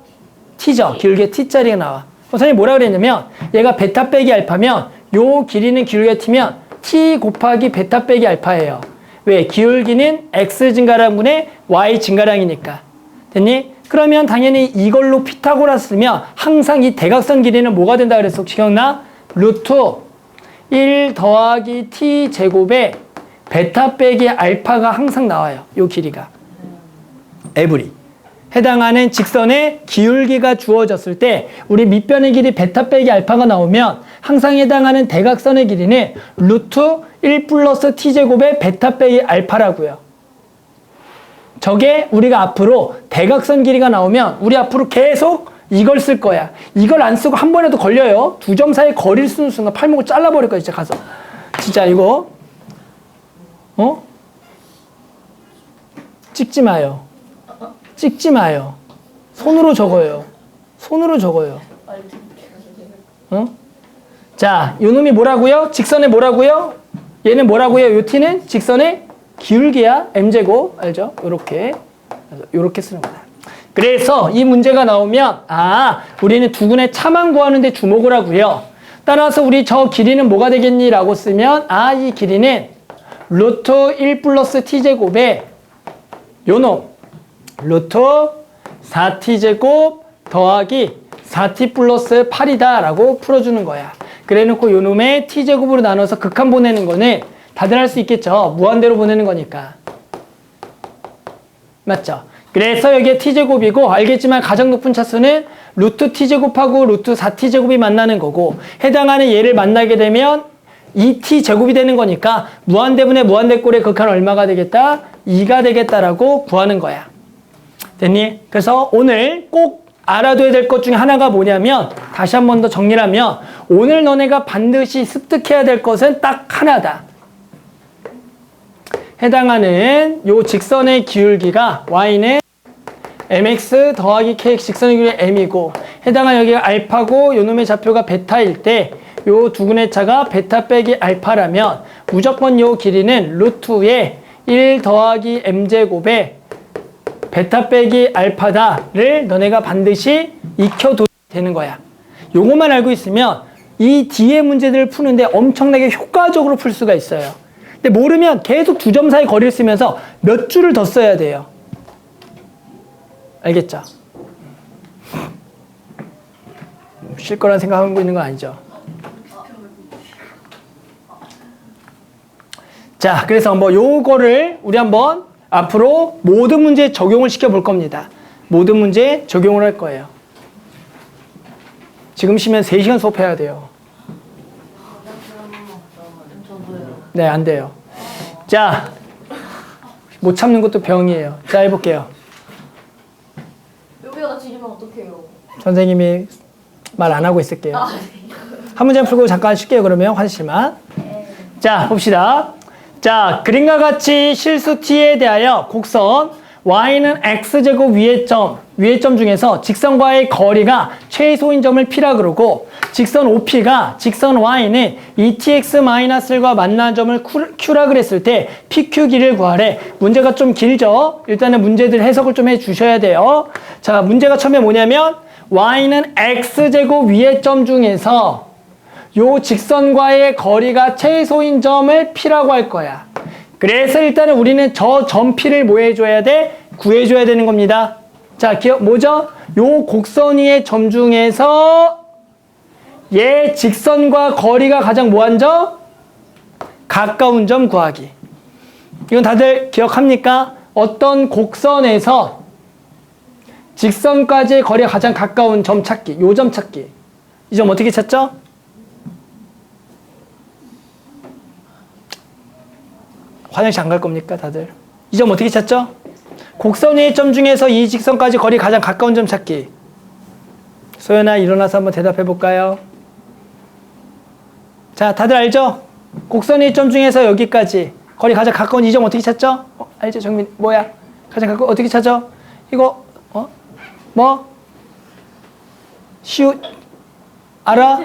t죠. 기울기에 t짜리가 나와. 선생님이 뭐라 그랬냐면 얘가 베타 빼기 알파면 요 길이는 기울기가 t면 t 곱하기 베타 빼기 알파예요. 왜? 기울기는 x 증가량 분의 y 증가량이니까. 됐니? 그러면 당연히 이걸로 피타고라스 쓰면 항상 이 대각선 길이는 뭐가 된다 그랬어? 혹시 기억나? 루트 1 더하기 t 제곱에 베타 빼기 알파가 항상 나와요. 요 길이가. 에브리. 해당하는 직선의 기울기가 주어졌을 때 우리 밑변의 길이 베타 빼기 알파가 나오면 항상 해당하는 대각선의 길이는 루트 1 플러스 t제곱의 베타 빼기 알파라고요. 저게 우리가 앞으로 대각선 길이가 나오면 우리 앞으로 계속 이걸 쓸 거야. 이걸 안 쓰고 한 번에도 걸려요. 두 점 사이 거리를 쓰는 순간 팔목을 잘라버릴 거야. 진짜 가서. 진짜 이거 찍지 마요. 찍지 마요. 손으로 적어요. 손으로 적어요. 자, 요 놈이 뭐라고요? 직선의 뭐라고요? 얘는 뭐라고요? 요 t는 직선의 기울기야. m제곱. 알죠? 요렇게 쓰는 거다. 그래서 이 문제가 나오면 우리는 두근의 차만 구하는데 주목을 하고요. 따라서 우리 저 길이는 뭐가 되겠니? 라고 쓰면 이 길이는 루트 1 플러스 t제곱에 요놈 루트 4t제곱 더하기 4t 플러스 8이다 라고 풀어주는 거야. 그래 놓고 요 놈의 t제곱으로 나눠서 극한 보내는 거는 다들 할 수 있겠죠. 무한대로 보내는 거니까. 맞죠? 그래서 여기에 t제곱이고 알겠지만 가장 높은 차수는 루트 t제곱하고 루트 4t제곱이 만나는 거고 해당하는 얘를 만나게 되면 2t제곱이 되는 거니까 무한대분의 무한대꼴의 극한 얼마가 되겠다? 2가 되겠다라고 구하는 거야. 됐니? 그래서 오늘 꼭 알아둬야 될 것 중에 하나가 뭐냐면 다시 한 번 더 정리를 하면 오늘 너네가 반드시 습득해야 될 것은 딱 하나다. 해당하는 요 직선의 기울기가 y는 mx 더하기 kx 직선의 기울기 m이고 해당하는 여기가 알파고 요 놈의 좌표가 베타일 때 요 두근의 차가 베타 빼기 알파라면 무조건 요 길이는 루트에 1 더하기 m제곱에 베타 빼기 알파다를 너네가 반드시 익혀둬야 되는 거야. 요것만 알고 있으면 이 뒤에 문제들을 푸는데 엄청나게 효과적으로 풀 수가 있어요. 근데 모르면 계속 두 점 사이 거리를 쓰면서 몇 줄을 더 써야 돼요. 알겠죠? 쉴 거란 생각하고 있는 건 아니죠? 자, 그래서 뭐 요거를 우리 한번 앞으로 모든 문제에 적용을 시켜볼 겁니다. 모든 문제에 적용을 할 거예요. 지금 쉬면 3시간 수업해야 돼요. 네, 안 돼요. 자, 못 참는 것도 병이에요. 자, 해볼게요. 여기다 지르면 어떡해요? 선생님이 말 안 하고 있을게요. 한 문제 풀고 잠깐 쉴게요. 그러면 화장실만. 자, 봅시다. 자, 그림과 같이 실수 t에 대하여 곡선 y는 x제곱 위의 점 중에서 직선과의 거리가 최소인 점을 p라 그러고 직선 OP가 직선 y는 2tx-1과 만나는 점을 q라 그랬을 때 PQ 길이를 구하래. 문제가 좀 길죠? 일단은 문제들 해석을 좀 해주셔야 돼요. 자, 문제가 처음에 뭐냐면 y는 x제곱 위의 점 중에서 요 직선과의 거리가 최소인 점을 p라고 할 거야. 그래서 일단은 우리는 저 점 p를 뭐 해줘야 돼? 구해줘야 되는 겁니다. 자, 뭐죠? 요 곡선 위의 점 중에서 얘 직선과 거리가 가장 뭐한 점? 가까운 점 구하기. 이건 다들 기억합니까? 어떤 곡선에서 직선까지의 거리가 가장 가까운 점 찾기. 요 점 찾기. 이 점 어떻게 찾죠? 화장실 안 갈 겁니까, 다들? 이 점 어떻게 찾죠? 곡선 위의 점 중에서 이 직선까지 거리 가장 가까운 점 찾기. 소연아, 일어나서 한번 대답해 볼까요? 자, 다들 알죠? 곡선 위의 점 중에서 여기까지 거리 가장 가까운 이 점 어떻게 찾죠? 알죠, 정민? 뭐야? 가장 가까운 어떻게 찾죠? 이거 뭐? 알아?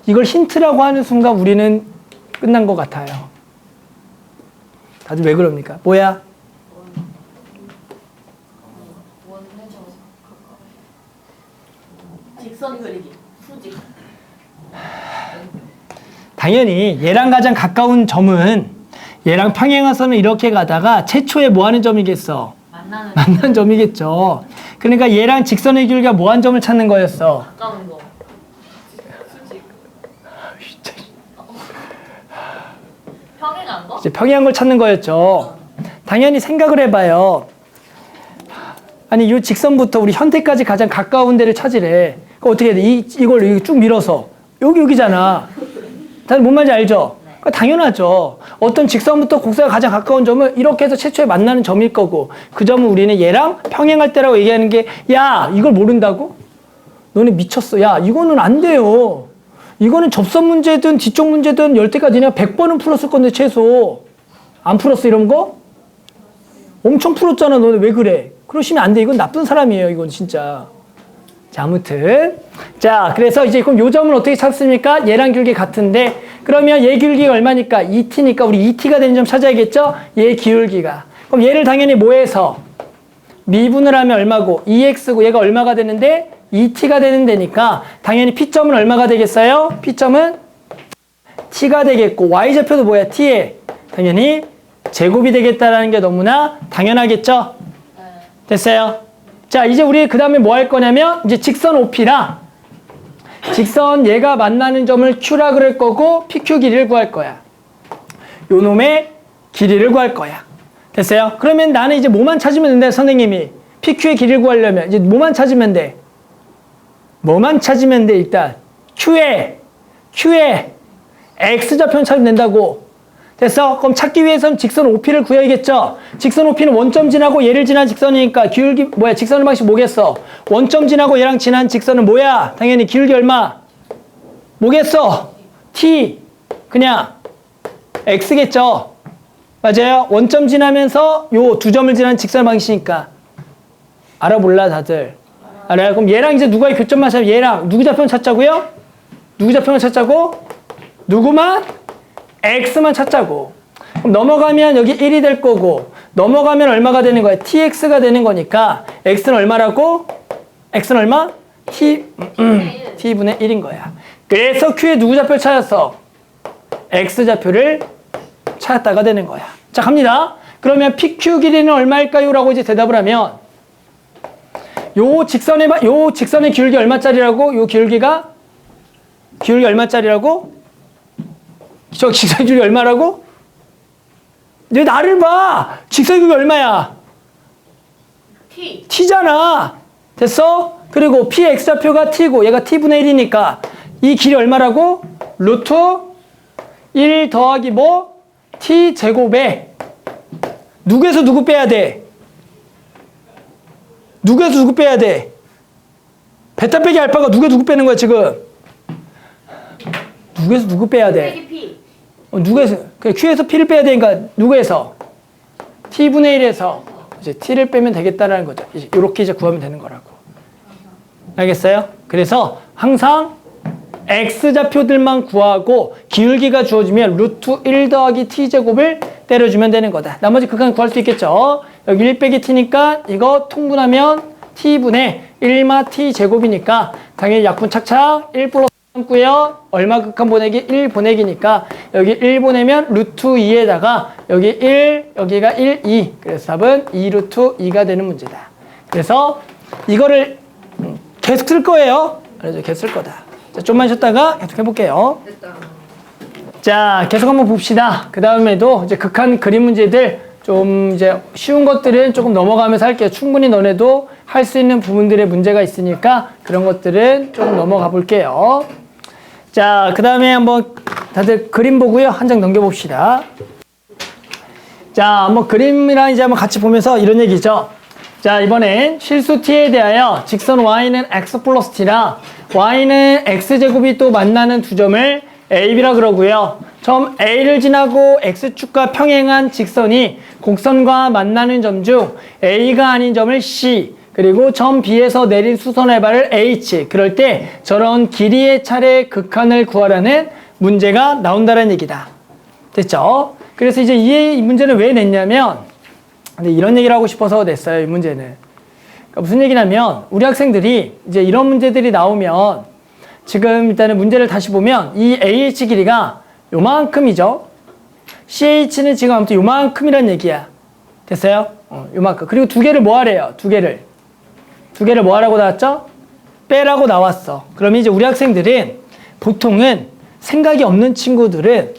이걸 힌트라고 하는 순간 우리는 끝난 것 같아요. 다들 왜 그럽니까? 뭐야? 직선 그리기. 수직. 당연히 얘랑 가장 가까운 점은 얘랑 평행하선은 이렇게 가다가 최초에 뭐 하는 점이겠어? 만난 점이겠죠. 그러니까 얘랑 직선의 길이가 뭐 한 점을 찾는 거였어? 가까운 거. 평행한 거? 이제 평행한 걸 찾는 거였죠. 당연히 생각을 해봐요. 아니 이 직선부터 우리 현태까지 가장 가까운 데를 찾으래. 그럼 어떻게 해야 돼? 이걸 쭉 밀어서 여기잖아. 다들 뭔 말인지 알죠? 그러니까 당연하죠. 어떤 직선부터 곡선과 가장 가까운 점은 이렇게 해서 최초에 만나는 점일 거고 그 점은 우리는 얘랑 평행할 때라고 얘기하는 게 야 이걸 모른다고? 너네 미쳤어. 야 이거는 안 돼요. 이거는 접선 문제든 뒤쪽 문제든 열대까지 그냥 100번은 풀었을 건데 최소. 안 풀었어 이런 거? 엄청 풀었잖아. 너네 왜 그래? 그러시면 안 돼. 이건 나쁜 사람이에요. 이건 진짜. 자, 아무튼. 자, 그래서 이제 그럼 요 점을 어떻게 찾습니까? 얘랑 길기 같은데 그러면 얘 기울기가 얼마니까? 2t니까 우리 2t가 되는 점 찾아야겠죠? 얘 기울기가. 그럼 얘를 당연히 뭐해서? 미분을 하면 얼마고? 2x고 얘가 얼마가 되는데? 2t가 되는 데니까 당연히 p점은 얼마가 되겠어요? p점은 t가 되겠고 y좌표도 뭐야? t에 당연히 제곱이 되겠다라는 게 너무나 당연하겠죠? 됐어요? 자, 이제 우리 그 다음에 뭐 할 거냐면 이제 직선 OP라 직선 얘가 만나는 점을 Q라 그럴 거고 PQ 길이를 구할 거야. 요 놈의 길이를 구할 거야. 됐어요? 그러면 나는 이제 뭐만 찾으면 된다, 선생님이. PQ의 길이를 구하려면 이제 뭐만 찾으면 돼? 뭐만 찾으면 돼, 일단. Q의 X좌표는 찾으면 된다고. 됐어? 그럼 찾기 위해서는 직선 OP를 구해야겠죠? 직선 OP는 원점 지나고 얘를 지난 직선이니까 기울기, 뭐야, 직선의 방식 뭐겠어? 원점 지나고 얘랑 지난 직선은 뭐야? 당연히 기울기 얼마? 뭐겠어? T. 그냥 X겠죠? 맞아요? 원점 지나면서 요 두 점을 지난 직선 방식이니까. 알아, 몰라, 다들? 알아요? 그럼 얘랑 이제 누가의 교점만 찾으면 얘랑 누구 좌표만 찾자고요? 누구 좌표만 찾자고? 누구만? x만 찾자고. 그럼 넘어가면 여기 1이 될 거고 넘어가면 얼마가 되는 거야? tx가 되는 거니까 x는 얼마라고? x는 얼마? t분의 1인 거야. 그래서 q의 누구 좌표를 찾았어? x좌표를 찾았다가 되는 거야. 자, 갑니다. 그러면 pq 길이는 얼마일까요? 라고 이제 대답을 하면 요 직선의 기울기 얼마짜리라고? 요 기울기가 얼마짜리라고? 저 직선 기울기 얼마라고? 왜 나를 봐! 직선 기울기 얼마야? t잖아. 됐어? 그리고 p x좌표가 t고 얘가 t분의 1이니까 이 길이 얼마라고? 루트 1 더하기 뭐? t 제곱에 누구에서 누구 빼야 돼? 누구에서 누구 빼야 돼? 베타 빼기 알파가 누구에서 누구 빼는 거야 지금? 누구에서 누구 빼야 돼? 누구에서? Q에서 P를 빼야 되니까 누구에서? T분의 1에서 이제 T를 빼면 되겠다라는 거죠. 이렇게 이제 구하면 되는 거라고. 알겠어요? 그래서 항상 X좌표들만 구하고 기울기가 주어지면 루트 1 더하기 T제곱을 때려주면 되는 거다. 나머지 극한 구할 수 있겠죠? 여기 1 빼기 T니까 이거 통분하면 T분의 1마 T제곱이니까 당연히 약분 착착 1 플러스 고요. 얼마 극한 보내기? 1 보내기니까 여기 1 보내면 루트 2에다가 여기 1, 여기가 1, 2. 그래서 답은 2 루트 2가 되는 문제다. 그래서 이거를 계속 쓸 거예요. 그래서 계속 쓸 거다. 자, 좀만 쉬었다가 계속 해볼게요. 자, 계속 한번 봅시다. 그 다음에도 이제 극한 그림 문제들 좀 이제 쉬운 것들은 조금 넘어가면서 할게요. 충분히 너네도 할 수 있는 부분들의 문제가 있으니까 그런 것들은 좀 넘어가 볼게요. 자, 그 다음에 한번 다들 그림 보고요. 한 장 넘겨봅시다. 자, 한번 그림이랑 이제 한번 같이 보면서 이런 얘기죠. 자, 이번엔 실수 t에 대하여 직선 y는 x 플러스 t라 y는 x제곱이 또 만나는 두 점을 a, b라 그러고요. 점 a를 지나고 x축과 평행한 직선이 곡선과 만나는 점 중 a가 아닌 점을 c, 그리고 점 B에서 내린 수선의 발을 H. 그럴 때 저런 길이의 차례 극한을 구하라는 문제가 나온다는 얘기다. 됐죠? 그래서 이제 이 문제는 왜 냈냐면 이런 얘기를 하고 싶어서 냈어요. 이 문제는. 그러니까 무슨 얘기냐면 우리 학생들이 이제 이런 문제들이 나오면 지금 일단은 문제를 다시 보면 이 AH 길이가 요만큼이죠. CH는 지금 아무튼 요만큼이란 얘기야. 됐어요? 요만큼. 그리고 두 개를 뭐 하래요? 두 개를 뭐 하라고 나왔죠? 빼라고 나왔어. 그럼 이제 우리 학생들은 보통은 생각이 없는 친구들은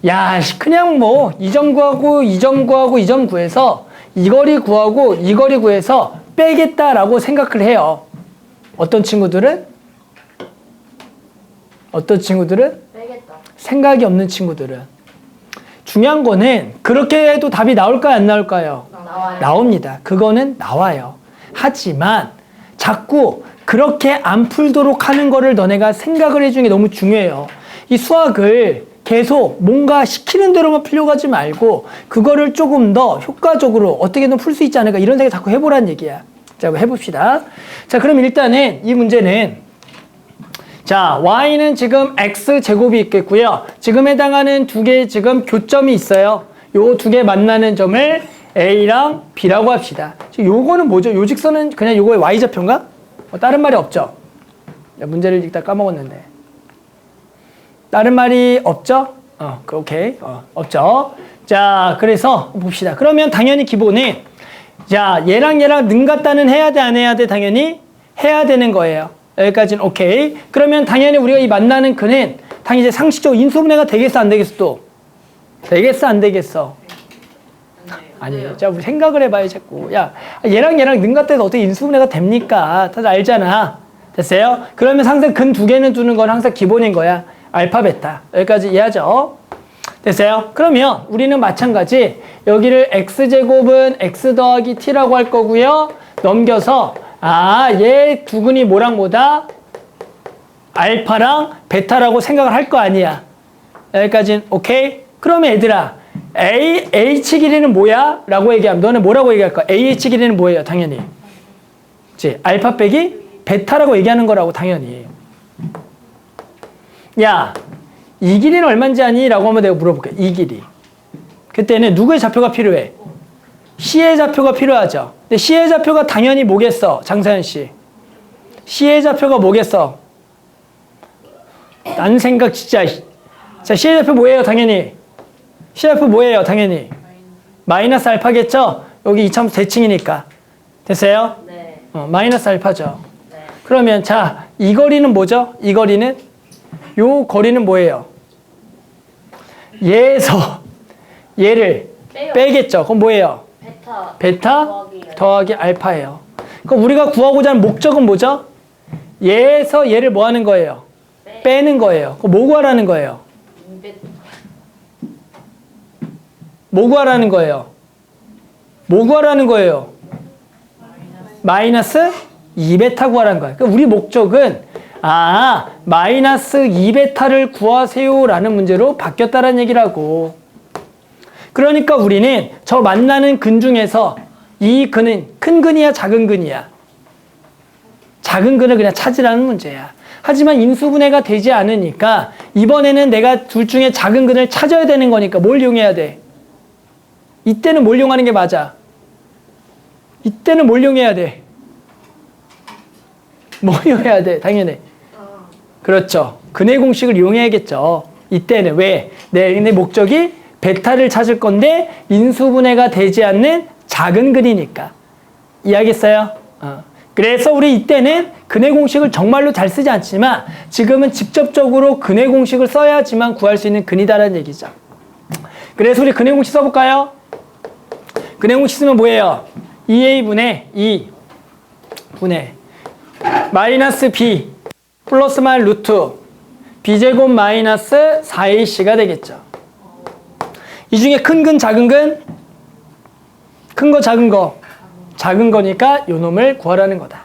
야, 그냥 뭐 이 점 구하고 이 점 구하고 이 점 구해서 이 거리 구하고 이 거리 구해서 빼겠다라고 생각을 해요. 어떤 친구들은? 빼겠다. 생각이 없는 친구들은. 중요한 거는 그렇게 해도 답이 나올까요? 안 나올까요? 나와요. 나옵니다. 그거는 나와요. 하지만 자꾸 그렇게 안 풀도록 하는 거를 너네가 생각을 해주는 게 너무 중요해요. 이 수학을 계속 뭔가 시키는 대로만 풀려고 하지 말고 그거를 조금 더 효과적으로 어떻게든 풀 수 있지 않을까 이런 생각 자꾸 해보라는 얘기야. 자, 해봅시다. 자, 그럼 일단은 이 문제는 자, y는 지금 x제곱이 있겠고요. 지금 해당하는 두 개의 지금 교점이 있어요. 요 두 개 만나는 점을 a랑 b라고 합시다. 지금 요거는 뭐죠? 요 직선은 그냥 요거의 y좌표인가? 다른 말이 없죠? 문제를 읽다 까먹었는데. 다른 말이 없죠? 오케이. 없죠? 자, 그래서 봅시다. 그러면 당연히 기본은 자, 얘랑 능 같다는 해야 돼, 안 해야 돼? 당연히 해야 되는 거예요. 여기까지는 오케이. 그러면 당연히 우리가 이 만나는 근은 당연히 이제 상식적으로 인수분해가 되겠어, 안 되겠어 또? 되겠어, 안 되겠어? 아니에요. 자, 우리 생각을 해봐요, 자꾸. 야, 얘랑 능 같다해서 어떻게 인수분해가 됩니까? 다들 알잖아. 됐어요? 그러면 항상 근 두 개는 두는 건 항상 기본인 거야. 알파, 베타. 여기까지 이해하죠? 됐어요? 그러면 우리는 마찬가지 여기를 x제곱은 x 더하기 t라고 할 거고요. 넘겨서 얘 두근이 뭐랑 뭐다? 알파랑 베타라고 생각을 할 거 아니야. 여기까지는 오케이? 그러면 얘들아 h 길이는 뭐야? 라고 얘기하면 너는 뭐라고 얘기할 거야? h 길이는 뭐예요? 당연히 그치? 알파 빼기 베타라고 얘기하는 거라고 당연히. 야, 이 길이는 얼마인지 아니? 라고 하면 내가 물어볼게. 이 길이. 그때는 누구의 좌표가 필요해? C의 좌표가 필요하죠. 근데 C의 좌표가 당연히 뭐겠어? 장사연 씨. C의 좌표가 뭐겠어? 난 생각 진짜. 자, C의 좌표 뭐예요? 당연히. C의 좌표 뭐예요? 당연히. 마이너스 알파겠죠? 여기 이차함수 대칭이니까. 됐어요? 네. 마이너스 알파죠. 네. 그러면 자, 이 거리는 뭐죠? 이 거리는? 요 거리는 뭐예요? 얘에서 얘를 빼요. 빼겠죠. 그럼 뭐예요? 베타 더하기 알파예요. 그럼 우리가 구하고자 하는 목적은 뭐죠? 얘에서 얘를 뭐 하는 거예요? 빼는 거예요. 그럼 뭐 구하라는 거예요? 뭐 구하라는 거예요? 뭐 구하라는 거예요? 마이너스 2베타 구하라는 거예요. 그러니까 우리 목적은 마이너스 2베타를 구하세요 라는 문제로 바뀌었다는 얘기라고. 그러니까 우리는 저 만나는 근 중에서 이 근은 큰 근이야, 작은 근이야? 작은 근을 그냥 찾으라는 문제야. 하지만 인수분해가 되지 않으니까 이번에는 내가 둘 중에 작은 근을 찾아야 되는 거니까 뭘 이용해야 돼? 이때는 뭘 이용하는 게 맞아? 이때는 뭘 이용해야 돼? 뭐 이용해야 돼? 당연히. 그렇죠. 근의 공식을 이용해야겠죠. 이때는 왜? 내 목적이 베타를 찾을 건데 인수분해가 되지 않는 작은 근이니까. 이해하겠어요? 그래서 우리 이때는 근의 공식을 정말로 잘 쓰지 않지만 지금은 직접적으로 근의 공식을 써야지만 구할 수 있는 근이다라는 얘기죠. 그래서 우리 근의 공식 써볼까요? 근의 공식 쓰면 뭐예요? 2a분의 2분의 마이너스 b 플러스 마이 루트 b제곱 마이너스 4ac가 되겠죠. 이 중에 큰 근, 작은 근? 큰 거, 작은 거? 작은 거니까 요 놈을 구하라는 거다.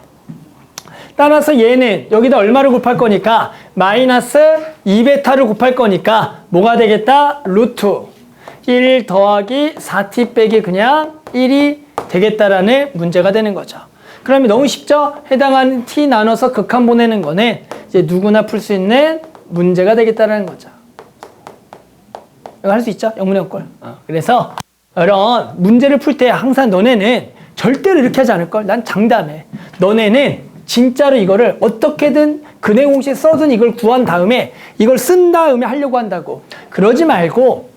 따라서 얘는 여기다 얼마를 곱할 거니까 마이너스 2베타를 곱할 거니까 뭐가 되겠다? 루트 1 더하기 4t 빼기 그냥 1이 되겠다라는 문제가 되는 거죠. 그러면 너무 쉽죠? 해당하는 t 나눠서 극한 보내는 거는 이제 누구나 풀 수 있는 문제가 되겠다라는 거죠. 이거 할 수 있죠? 영문의 형꼴. 그래서 이런 문제를 풀 때 항상 너네는 절대로 이렇게 하지 않을걸? 난 장담해. 너네는 진짜로 이거를 어떻게든 근해 공식 써든 이걸 구한 다음에 이걸 쓴 다음에 하려고 한다고. 그러지 말고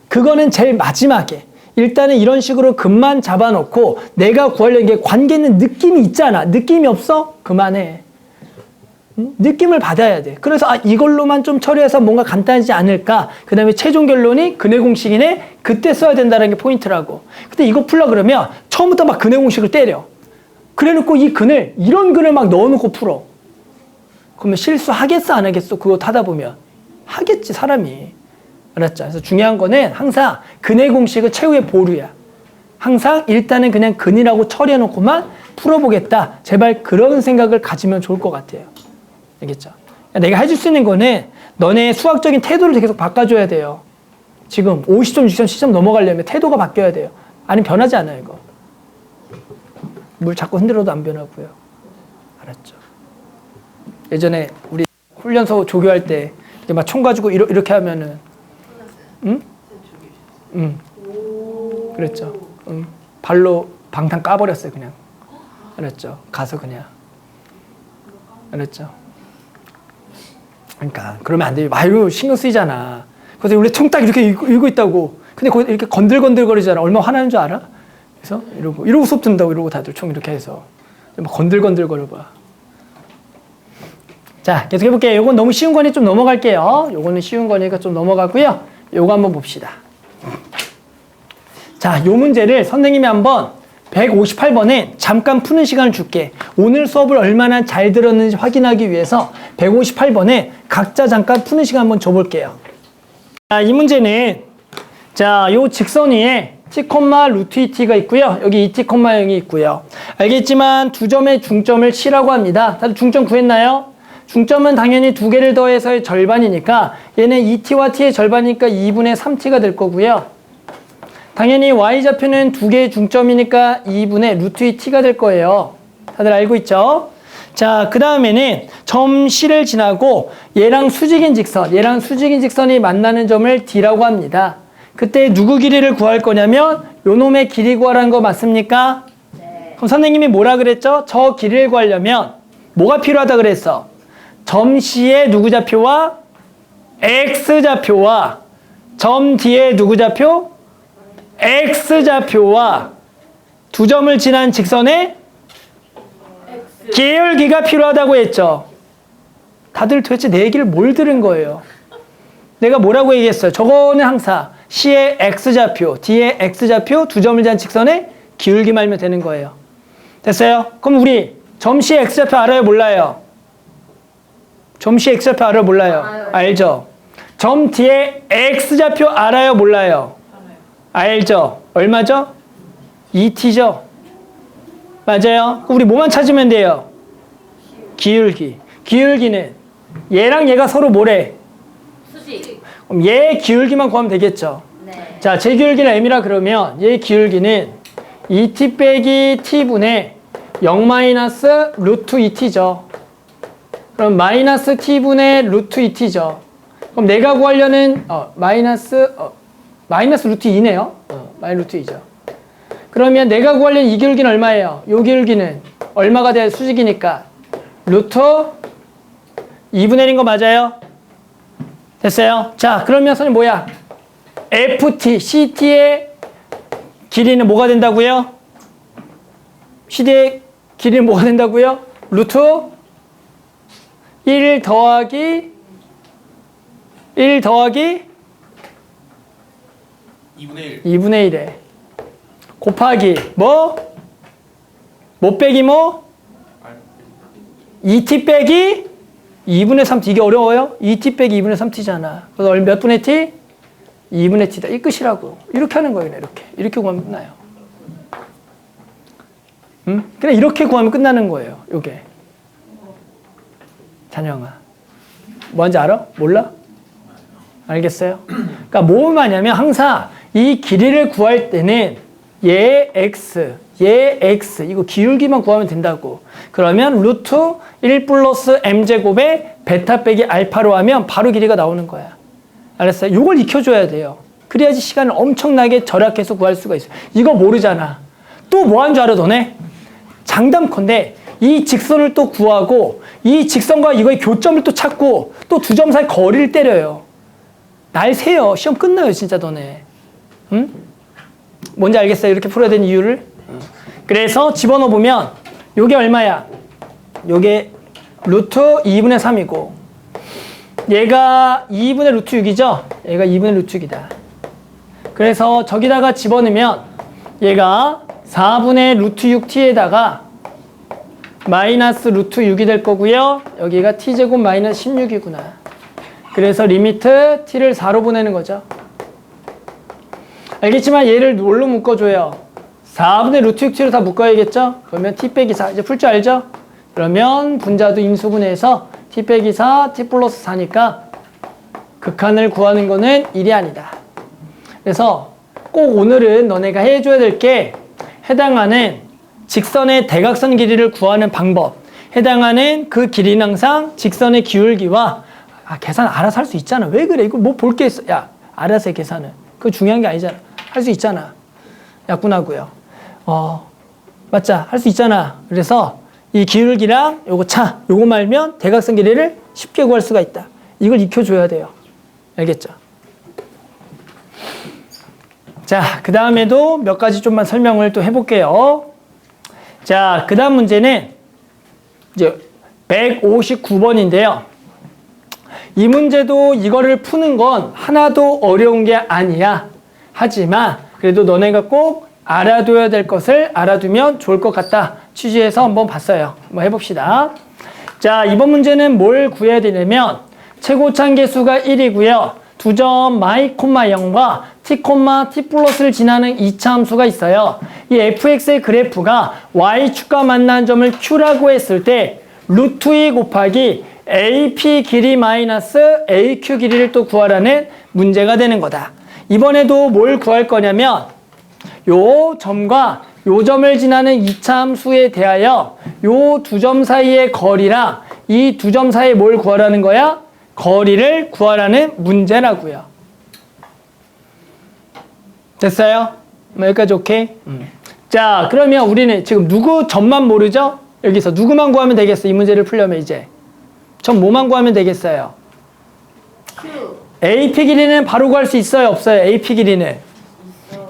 그거는 제일 마지막에 일단은 이런 식으로 근만 잡아놓고 내가 구하려는 게 관계는 느낌이 있잖아. 느낌이 없어? 그만해. 느낌을 받아야 돼. 그래서 이걸로만 좀 처리해서 뭔가 간단하지 않을까. 그 다음에 최종 결론이 근해 공식이네. 그때 써야 된다는 게 포인트라고. 근데 이거 풀려 그러면 처음부터 막 근해 공식을 때려. 그래놓고 이 근을 이런 근을 막 넣어놓고 풀어. 그러면 실수하겠어 안 하겠어? 그거 타다 보면 하겠지 사람이. 알았죠? 그래서 중요한 거는 항상 근해 공식은 최후의 보루야. 항상 일단은 그냥 근이라고 처리해놓고만 풀어보겠다. 제발 그런 생각을 가지면 좋을 것 같아요. 알겠죠? 내가 해줄 수 있는 거는 너네 수학적인 태도를 계속 바꿔줘야 돼요. 지금 50점, 60점, 10점 넘어가려면 태도가 바뀌어야 돼요. 아니면 변하지 않아요, 이거. 물 자꾸 흔들어도 안 변하고요. 알았죠? 예전에 우리 훈련소 조교할 때 막 총 가지고 이렇게 하면은 응? 응. 그랬죠. 응. 발로 방탄 까버렸어요, 그냥. 알았죠? 가서 그냥. 알았죠? 그러니까 그러면 안 돼요. 이거 신경 쓰이잖아. 그래서 우리 총 딱 이렇게 읽고 있다고. 근데 거기 이렇게 건들건들거리잖아. 얼마나 화나는 줄 알아? 그래서 이러고 수업 듣는다고 이러고 다들 총 이렇게 해서 막 건들건들거려 봐. 자, 계속 해볼게요. 요건 너무 쉬운 거니 좀 넘어갈게요. 요거는 쉬운 거니까 좀 넘어가고요. 요거 한번 봅시다. 자, 요 문제를 선생님이 한번 158번에 잠깐 푸는 시간을 줄게. 오늘 수업을 얼마나 잘 들었는지 확인하기 위해서 158번에 각자 잠깐 푸는 시간 한번 줘볼게요. 자, 이 문제는 자, 요 직선 위에 t, 루트 2t가 있고요. 여기 2t, 0이 있고요. 알겠지만 두 점의 중점을 치라고 합니다. 다들 중점 구했나요? 중점은 당연히 두 개를 더해서의 절반이니까 얘는 2t와 t의 절반이니까 2분의 3t가 될 거고요. 당연히 y좌표는 두 개의 중점이니까 2분의 루트 2t가 될 거예요. 다들 알고 있죠? 자, 그 다음에는 점 C를 지나고 얘랑 수직인 직선이 만나는 점을 D라고 합니다. 그때 누구 길이를 구할 거냐면 요 놈의 길이 구하라는 거 맞습니까? 네. 그럼 선생님이 뭐라 그랬죠? 저 길이를 구하려면 뭐가 필요하다 그랬어? 점 C의 누구 좌표와 X좌표와 점 D의 누구 좌표? X좌표와 두 점을 지난 직선의 계열기가 필요하다고 했죠. 다들 도대체 내 얘기를 뭘 들은 거예요? 내가 뭐라고 얘기했어요? 저거는 항상 C의 X좌표, D의 X좌표 두 점을 지난 직선의 기울기만 알면 되는 거예요. 됐어요? 그럼 우리 점 C의 X좌표 알아요? 몰라요? 점 C의 X좌표 알아요? 몰라요? 알죠? 점 D의 X좌표 알아요? 몰라요? 알죠? 얼마죠? 2t죠? 맞아요? 우리 뭐만 찾으면 돼요? 기울기. 기울기는 얘랑 얘가 서로 뭐래? 수직. 그럼 얘 기울기만 구하면 되겠죠? 네. 자, 제 기울기는 m이라 그러면 얘 기울기는 2t 빼기 t분의 0 마이너스 루트 2t죠. 그럼 마이너스 t분의 루트 2t죠. 그럼 내가 구하려는 마이너스 루트 2네요. 마이너스 루트 2죠. 그러면 내가 구하려는 이 기울기는 얼마예요? 이 기울기는 얼마가 돼야 수직이니까 루트 2분의 1인 거 맞아요? 됐어요? 자, 그러면 선생님 뭐야? FT, CT의 길이는 뭐가 된다고요? CT의 길이는 뭐가 된다고요? 루트 1 더하기 2분의 1. 2분의 1에 곱하기 뭐 빼기 뭐? 2t 빼기 2분의 3t. 이게 어려워요? 2t 빼기 2분의 3t잖아. 그래서 몇 분의 t? 2분의 t다. 이 끝이라고. 이렇게 하는 거예요. 이렇게 구하면 끝나요. 그냥 이렇게 구하면 끝나는 거예요. 요게. 찬영아. 뭔지 알아? 몰라? 알겠어요? 그러니까 뭘 말하냐면 항상 이 길이를 구할 때는 얘 x 이거 기울기만 구하면 된다고. 그러면 루트 1 플러스 m제곱에 베타 빼기 알파로 하면 바로 길이가 나오는 거야. 알았어요? 이걸 익혀줘야 돼요. 그래야지 시간을 엄청나게 절약해서 구할 수가 있어요. 이거 모르잖아. 또 뭐 한 줄 알아 너네? 장담컨대 이 직선을 또 구하고 이 직선과 이거의 교점을 또 찾고 또 두 점 사이 거리를 때려요. 날 세요. 시험 끝나요 진짜 너네. 응? 뭔지 알겠어요? 이렇게 풀어야 되는 이유를? 그래서 집어넣어 보면 요게 얼마야? 요게 루트 2분의 3이고 얘가 2분의 루트 6이죠? 얘가 2분의 루트 6이다. 그래서 저기다가 집어넣으면 얘가 4분의 루트 6t에다가 마이너스 루트 6이 될 거고요. 여기가 t제곱 마이너스 16이구나. 그래서 리미트 t를 4로 보내는 거죠. 알겠지만 얘를 뭘로 묶어줘요? 4분의 루트 6t로 다 묶어야겠죠? 그러면 t 빼기 4. 이제 풀 줄 알죠? 그러면 분자도 임수분해해서 t 빼기 4, t 플러스 4니까 극한을 구하는 거는 1이 아니다. 그래서 꼭 오늘은 너네가 해줘야 될 게 해당하는 직선의 대각선 길이를 구하는 방법, 해당하는 그 길이는 항상 직선의 기울기와 계산 알아서 할 수 있잖아. 왜 그래? 이거 뭐 볼 게 있어. 야, 알아서 해 계산은. 그거 중요한 게 아니잖아. 할 수 있잖아. 약분하고요. 맞자. 할 수 있잖아. 그래서 이 기울기랑 요거 말면 대각선 길이를 쉽게 구할 수가 있다. 이걸 익혀줘야 돼요. 알겠죠? 자, 그 다음에도 몇 가지 좀만 설명을 또 해볼게요. 자, 그 다음 문제는 이제 159번인데요. 이 문제도 이거를 푸는 건 하나도 어려운 게 아니야. 하지만 그래도 너네가 꼭 알아둬야 될 것을 알아두면 좋을 것 같다. 취지에서 한번 봤어요. 한번 해봅시다. 자, 이번 문제는 뭘 구해야 되냐면 최고차항 계수가 1이고요. 두 점 마이 콤마 0과 t 콤마 t 플러스를 지나는 2차 함수가 있어요. 이 fx의 그래프가 y축과 만난 점을 q라고 했을 때 루트 2 곱하기 ap 길이 마이너스 aq 길이를 또 구하라는 문제가 되는 거다. 이번에도 뭘 구할 거냐면 요 점과 요 점을 지나는 2차 함수에 대하여 요 두 점 사이의 거리랑 이 두 점 사이에 뭘 구하라는 거야? 거리를 구하라는 문제라고요. 됐어요? 여기까지 오케이? 자, 그러면 우리는 지금 누구 점만 모르죠? 여기서 누구만 구하면 되겠어? 이 문제를 풀려면 이제 점 뭐만 구하면 되겠어요? Q. AP 길이는 바로 구할 수 있어요? 없어요? AP 길이는?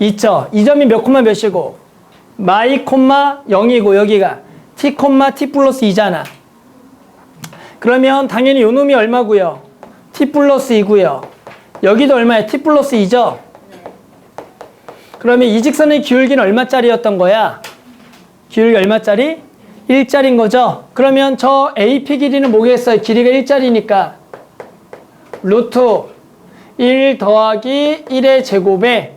있죠. 이 점이 몇 콤마 몇이고 마이 콤마 0이고 여기가 t 콤마 t 플러스 2잖아. 그러면 당연히 요 놈이 얼마고요? t 플러스 2고요. 여기도 얼마야? t 플러스 2죠? 그러면 이 직선의 기울기는 얼마짜리였던 거야? 기울기 얼마짜리? 1짜리인 거죠? 그러면 저 AP 길이는 뭐겠어요? 길이가 1짜리니까 루트 1 더하기 1의 제곱에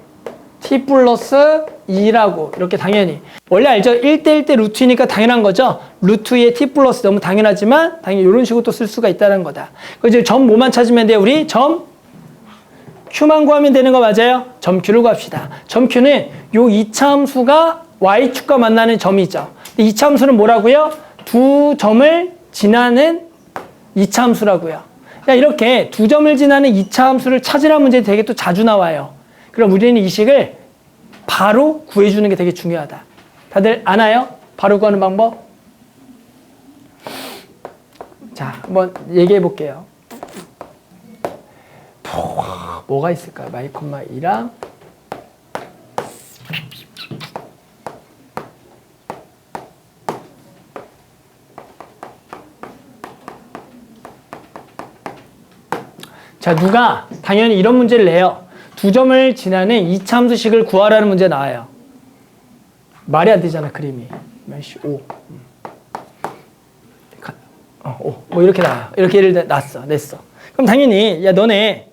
t 플러스 2라고 이렇게 당연히 원래 알죠? 1대1 대 루트이니까 당연한 거죠? 루트 2의 t 플러스 너무 당연하지만 당연히 이런 식으로 또 쓸 수가 있다는 거다. 그래서 점 뭐만 찾으면 돼요? 우리 점 q만 구하면 되는 거 맞아요? 점 q를 구합시다. 점 q는 요 2차 함수가 y축과 만나는 점이죠. 2차 함수는 뭐라고요? 두 점을 지나는 2차 함수라고요. 이렇게 두 점을 지나는 2차 함수를 찾으라는 문제 되게 또 자주 나와요. 그럼 우리는 이 식을 바로 구해주는 게 되게 중요하다. 다들 아나요? 바로 구하는 방법? 자, 한번 얘기해 볼게요. 뭐가 있을까요? 마이 콤마 2랑 자, 누가 당연히 이런 문제를 내요. 두 점을 지나는 2차 함수식을 구하라는 문제 나와요. 말이 안 되잖아, 그림이. 5. 뭐 이렇게 나와요. 이렇게 예를 냈어. 그럼 당연히, 야, 너네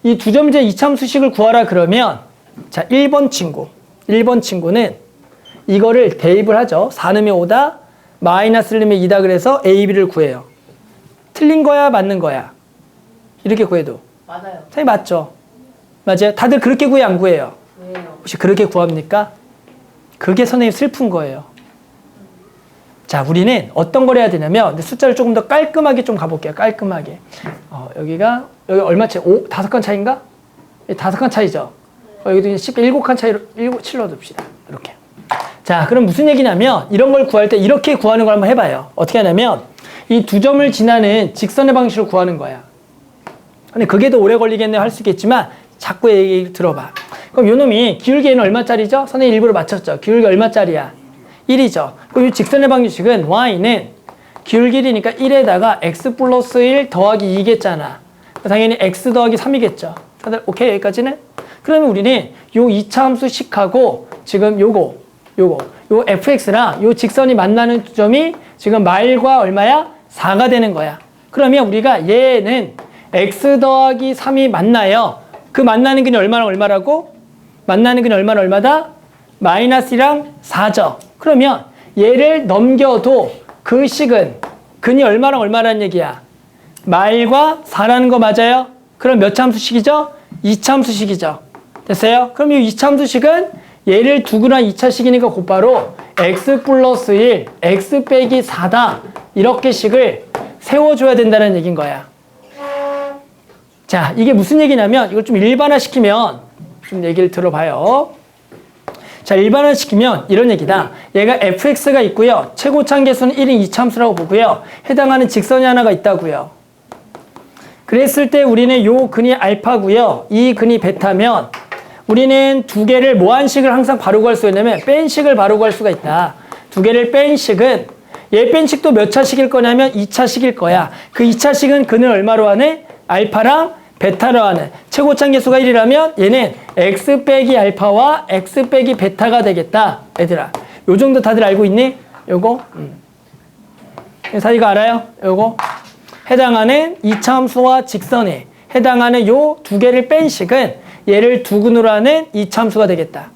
이 두 점제 2차 함수식을 구하라 그러면, 자, 1번 친구는 이거를 대입을 하죠. 4넣으면 5다, 마이너스 1넣으면 2다 그래서 A, B를 구해요. 틀린 거야, 맞는 거야? 이렇게 구해도. 맞아요. 선생님 맞죠? 맞아요? 다들 그렇게 구해, 안 구해요? 왜요? 혹시 그렇게 구합니까? 그게 선생님 슬픈 거예요. 자, 우리는 어떤 걸 해야 되냐면, 근데 숫자를 조금 더 깔끔하게 좀 가볼게요. 깔끔하게. 여기 얼마 차이? 5칸 차이인가? 5칸 차이죠? 여기도 쉽게 7칸 차이로, 7 넣어둡시다. 이렇게. 자, 그럼 무슨 얘기냐면 이런 걸 구할 때 이렇게 구하는 걸 한번 해봐요. 어떻게 하냐면 이 두 점을 지나는 직선의 방식을 구하는 거야. 근데 그게 더 오래 걸리겠네 할 수 있겠지만 자꾸 얘기 들어봐. 그럼 요 놈이 기울기는 얼마짜리죠? 선생님 일부러 맞췄죠. 기울기 얼마짜리야? 1이죠. 그럼 이 직선의 방식은 y는 기울기 1이니까 1에다가 x 플러스 1 더하기 2겠잖아. 당연히 x 더하기 3이겠죠. 다들 오케이 여기까지는? 그러면 우리는 요 2차 함수식하고 지금 요 fx랑 요 직선이 만나는 점이 지금 마일과 얼마야? 4가 되는 거야. 그러면 우리가 얘는 x 더하기 3이 만나요. 그 만나는 근이 얼마라고? 만나는 근이 얼마다? 마이너스랑 4죠. 그러면 얘를 넘겨도 그 식은 근이 얼마라는 얘기야? 마일과 4라는 거 맞아요? 그럼 몇 차 함수식이죠? 2차 함수식이죠. 됐어요? 그럼 이 2차 함수식은 얘를 두거나 2차식이니까 곧바로 x 플러스 1, x 빼기 4다. 이렇게 식을 세워줘야 된다는 얘기인 거야. 자, 이게 무슨 얘기냐면 이걸 좀 일반화시키면 좀 얘기를 들어봐요. 자, 일반화시키면 이런 얘기다. 얘가 fx가 있고요. 최고차계수는 1인 2차함수라고 보고요. 해당하는 직선이 하나가 있다고요. 그랬을 때 우리는 요 근이 알파고요. 이 근이 베타면 우리는 두 개를 뭐한 식을 항상 바로 구할 수 있냐면 뺀 식을 바로 구할 수가 있다. 두 개를 뺀 식은 얘 뺀 식도 몇 차식일 거냐면 2차식일 거야. 그 2차식은 근을 얼마로 하네? 알파랑 베타로 하는. 최고차계수가 1이라면 얘는 x 빼기 알파와 x 빼기 베타가 되겠다. 얘들아. 요 정도 다들 알고 있니? 요거? 사이가 알아요? 요거? 해당하는 2차 함수와 직선에 해당하는 요 두 개를 뺀 식은 얘를 두근으로 하는 2차 함수가 되겠다.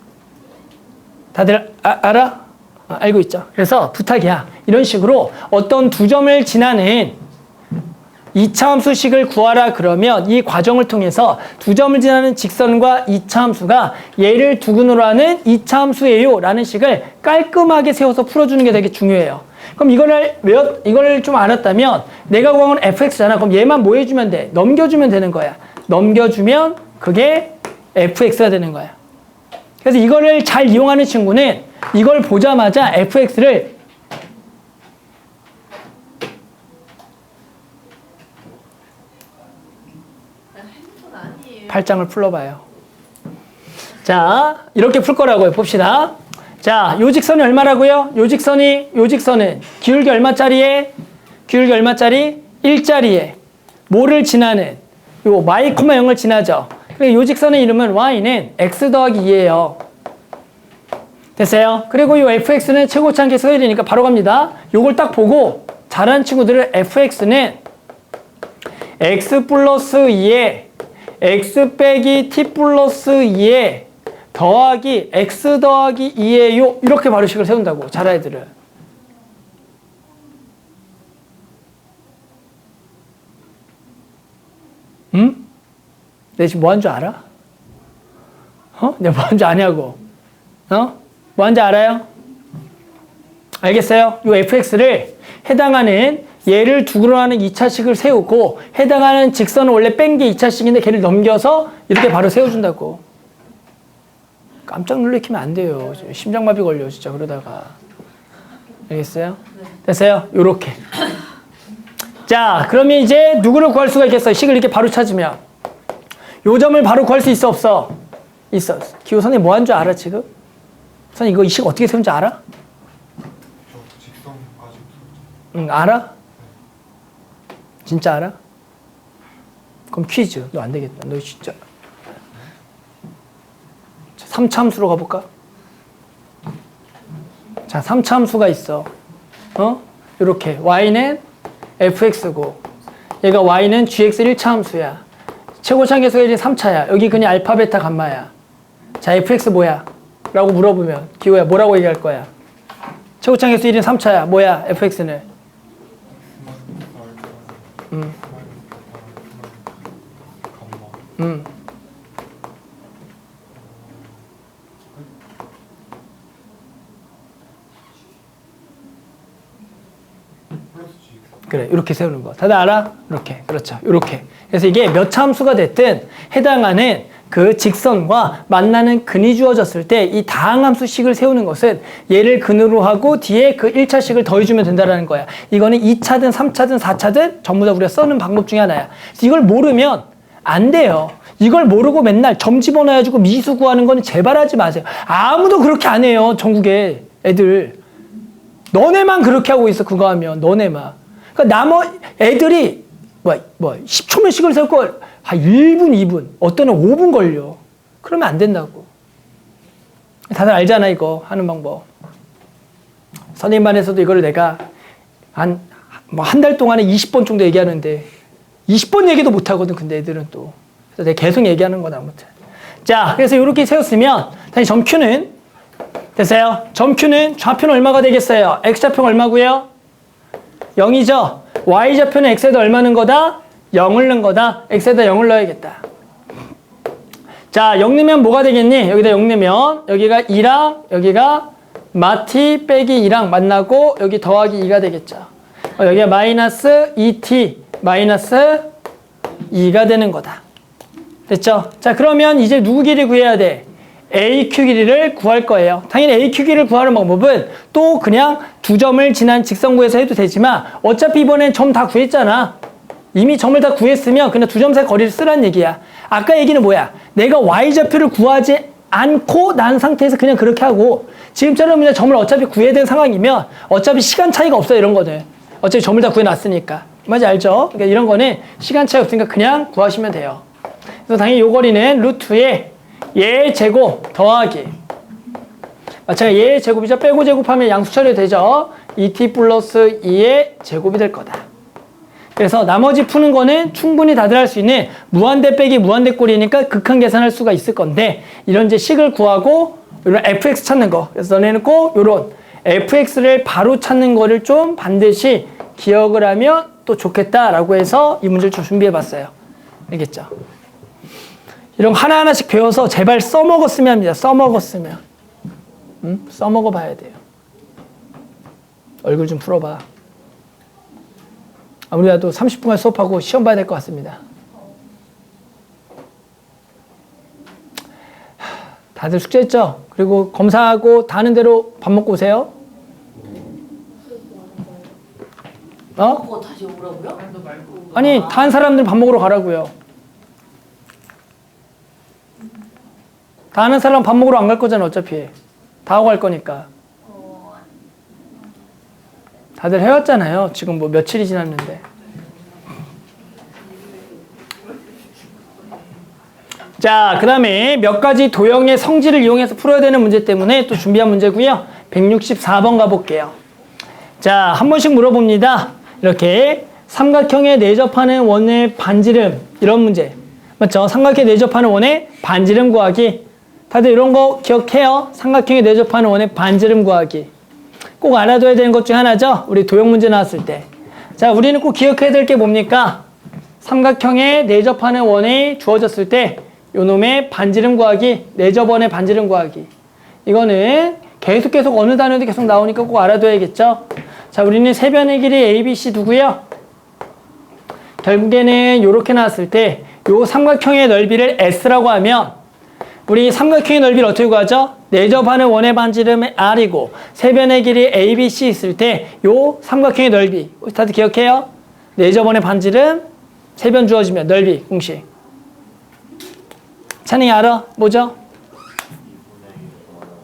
다들 알아? 알고 있죠? 그래서 부탁이야. 이런 식으로 어떤 두 점을 지나는 2차 함수식을 구하라 그러면 이 과정을 통해서 두 점을 지나는 직선과 2차 함수가 얘를 두근으로 하는 2차 함수예요 라는 식을 깔끔하게 세워서 풀어주는 게 되게 중요해요. 그럼 이걸 좀 알았다면 내가 구한 건 fx잖아. 그럼 얘만 뭐 해주면 돼? 넘겨주면 되는 거야. 넘겨주면 그게 fx가 되는 거야. 그래서 이거를 잘 이용하는 친구는 이걸 보자마자 fx를 팔짱을 풀러봐요. 자, 이렇게 풀 거라고요. 봅시다. 자, 요 직선이 얼마라고요? 요 직선은 기울기 얼마짜리에? 기울기 얼마짜리? 1짜리에. 뭐를 지나는? 요 y, 0을 지나죠. 그리고 요 직선의 이름은 y는 x 더하기 2예요. 됐어요? 그리고 요 fx는 최고차함계수가 1이니까 바로 갑니다. 요걸 딱 보고 잘하는 친구들은 fx는 x 플러스 2에 x 빼기 t 플러스 2에 더하기 x 더하기 2예요. 이렇게 바로식을 세운다고. 잘한 애들은. 응? 내가 지금 뭐 한 줄 알아? 내가 뭐 한 줄 아냐고. 뭐 한 줄 알아요? 알겠어요? 요 fx를 해당하는 얘를 두그러 하는 2차식을 세우고 해당하는 직선은 원래 뺀 게 2차식인데 걔를 넘겨서 이렇게 바로 세워준다고. 깜짝 놀래키면 안 돼요. 심장마비 걸려 진짜 그러다가. 알겠어요? 됐어요? 요렇게. 자, 그러면 이제 누구를 구할 수가 있겠어요? 식을 이렇게 바로 찾으면. 요 점을 바로 구할 수 있어 없어? 있어. 기호 선생님 뭐 한 줄 알아 지금? 선생님 이거 이 식 어떻게 세운지 알아? 응, 알아? 진짜 알아? 그럼 퀴즈. 너 안 되겠다. 너 진짜. 3차 함수로 가볼까? 자, 3차 함수가 있어. 요렇게. y는 fx고, 얘가 y는 gx 1차 함수야. 최고차함계수가 1이 3차야. 여기 그냥 알파, 베타, 감마야. 자, fx 뭐야? 라고 물어보면, 기호야, 뭐라고 얘기할 거야? 최고차함계수 1이 3차야. 뭐야, fx는? 그래, 이렇게 세우는 거. 다들 알아? 이렇게. 그렇죠. 이렇게. 그래서 이게 몇 차 함수가 됐든 해당하는 그 직선과 만나는 근이 주어졌을 때 이 다항함수식을 세우는 것은 얘를 근으로 하고 뒤에 그 1차식을 더해주면 된다는 거야. 이거는 2차든 3차든 4차든 전부 다 우리가 써는 방법 중에 하나야. 그래서 이걸 모르면 안 돼요. 이걸 모르고 맨날 점 집어넣어가지고 미수 구하는 거는 제발 하지 마세요. 아무도 그렇게 안 해요. 전국에 애들. 너네만 그렇게 하고 있어. 그거 하면. 너네만. 그러니까 애들이 10초면 식을 세울 걸 한 1분, 2분, 어떤 애는 5분 걸려. 그러면 안 된다고. 다들 알잖아, 이거 하는 방법. 선생님 반에서도 이거를 내가 한 달 동안에 20번 정도 얘기하는데 20번 얘기도 못 하거든, 근데 애들은 또. 그래서 내가 계속 얘기하는 거다, 아무튼. 자, 그래서 이렇게 세웠으면 다시 점 Q는 됐어요? 점 Q는 좌표는 얼마가 되겠어요? X좌표가 얼마고요? 0이죠? Y좌표는 X에다 얼마는 거다? 0을 넣은 거다. X에다 0을 넣어야겠다. 자, 0 넣으면 뭐가 되겠니? 여기다 0 넣으면 여기가 2랑 여기가 마T 빼기 2랑 만나고 여기 더하기 2가 되겠죠. 여기가 마이너스 2t 마이너스 2가 되는 거다. 됐죠? 자, 그러면 이제 누구 길이 구해야 돼? AQ 길이를 구할 거예요. 당연히 AQ 길이를 구하는 방법은 또 그냥 두 점을 지난 직선 구해서 해도 되지만 어차피 이번엔 점 다 구했잖아. 이미 점을 다 구했으면 그냥 두 점 사이 거리를 쓰라는 얘기야. 아까 얘기는 뭐야? 내가 Y좌표를 구하지 않고 난 상태에서 그냥 그렇게 하고 지금처럼 그냥 점을 어차피 구해야 되는 상황이면 어차피 시간 차이가 없어요. 이런 거는. 어차피 점을 다 구해놨으니까. 맞지? 알죠? 그러니까 이런 거는 시간 차이 없으니까 그냥 구하시면 돼요. 그래서 당연히 요 거리는 루트에 얘 제곱 더하기 마찬가지 얘 제곱이죠. 빼고 제곱하면 양수 처리 되죠. 2t 플러스 2의 제곱이 될 거다. 그래서 나머지 푸는 거는 충분히 다들 할 수 있는 무한대 빼기 무한대 꼴이니까 극한 계산할 수가 있을 건데 이런 이제 식을 구하고 이런 fx 찾는 거. 그래서 너네는 꼭 이런 fx를 바로 찾는 거를 좀 반드시 기억을 하면 또 좋겠다라고 해서 이 문제를 좀 준비해 봤어요. 알겠죠? 이런 거 하나하나씩 배워서 제발 써먹었으면 합니다. 써먹었으면. 응? 써먹어 봐야 돼요. 얼굴 좀 풀어봐. 아무래도 30분간 수업하고 시험 봐야 될 것 같습니다. 다들 숙제했죠? 그리고 검사하고 다 하는 대로 밥 먹고 오세요. 먹고 다시 오라고요? 아니, 다 한 사람들 밥 먹으러 가라고요. 다 하는 사람 밥 먹으러 안 갈 거잖아, 어차피. 다 하고 갈 거니까. 다들 해왔잖아요. 지금 뭐 며칠이 지났는데. 자, 그 다음에 몇 가지 도형의 성질을 이용해서 풀어야 되는 문제 때문에 또 준비한 문제고요. 164번 가볼게요. 자, 한 번씩 물어봅니다. 이렇게 삼각형에 내접하는 원의 반지름, 이런 문제. 맞죠? 삼각형에 내접하는 원의 반지름 구하기. 다들 이런 거 기억해요? 삼각형에 내접하는 원의 반지름 구하기. 꼭 알아둬야 되는 것 중 하나죠? 우리 도형 문제 나왔을 때. 자, 우리는 꼭 기억해야 될 게 뭡니까? 삼각형에 내접하는 원이 주어졌을 때 요놈의 반지름 구하기, 내접원의 반지름 구하기. 이거는 계속 어느 단어도 계속 나오니까 꼭 알아둬야겠죠? 자, 우리는 세 변의 길이 A, B, C 두고요. 결국에는 요렇게 나왔을 때 요 삼각형의 넓이를 S라고 하면 우리 삼각형의 넓이를 어떻게 구하죠? 내접하는 원의 반지름은 R이고 세 변의 길이 A, B, C 있을 때 요 삼각형의 넓이 다들 기억해요? 내접원의 반지름 세 변 주어지면 넓이 공식. 찬이 알아? 뭐죠?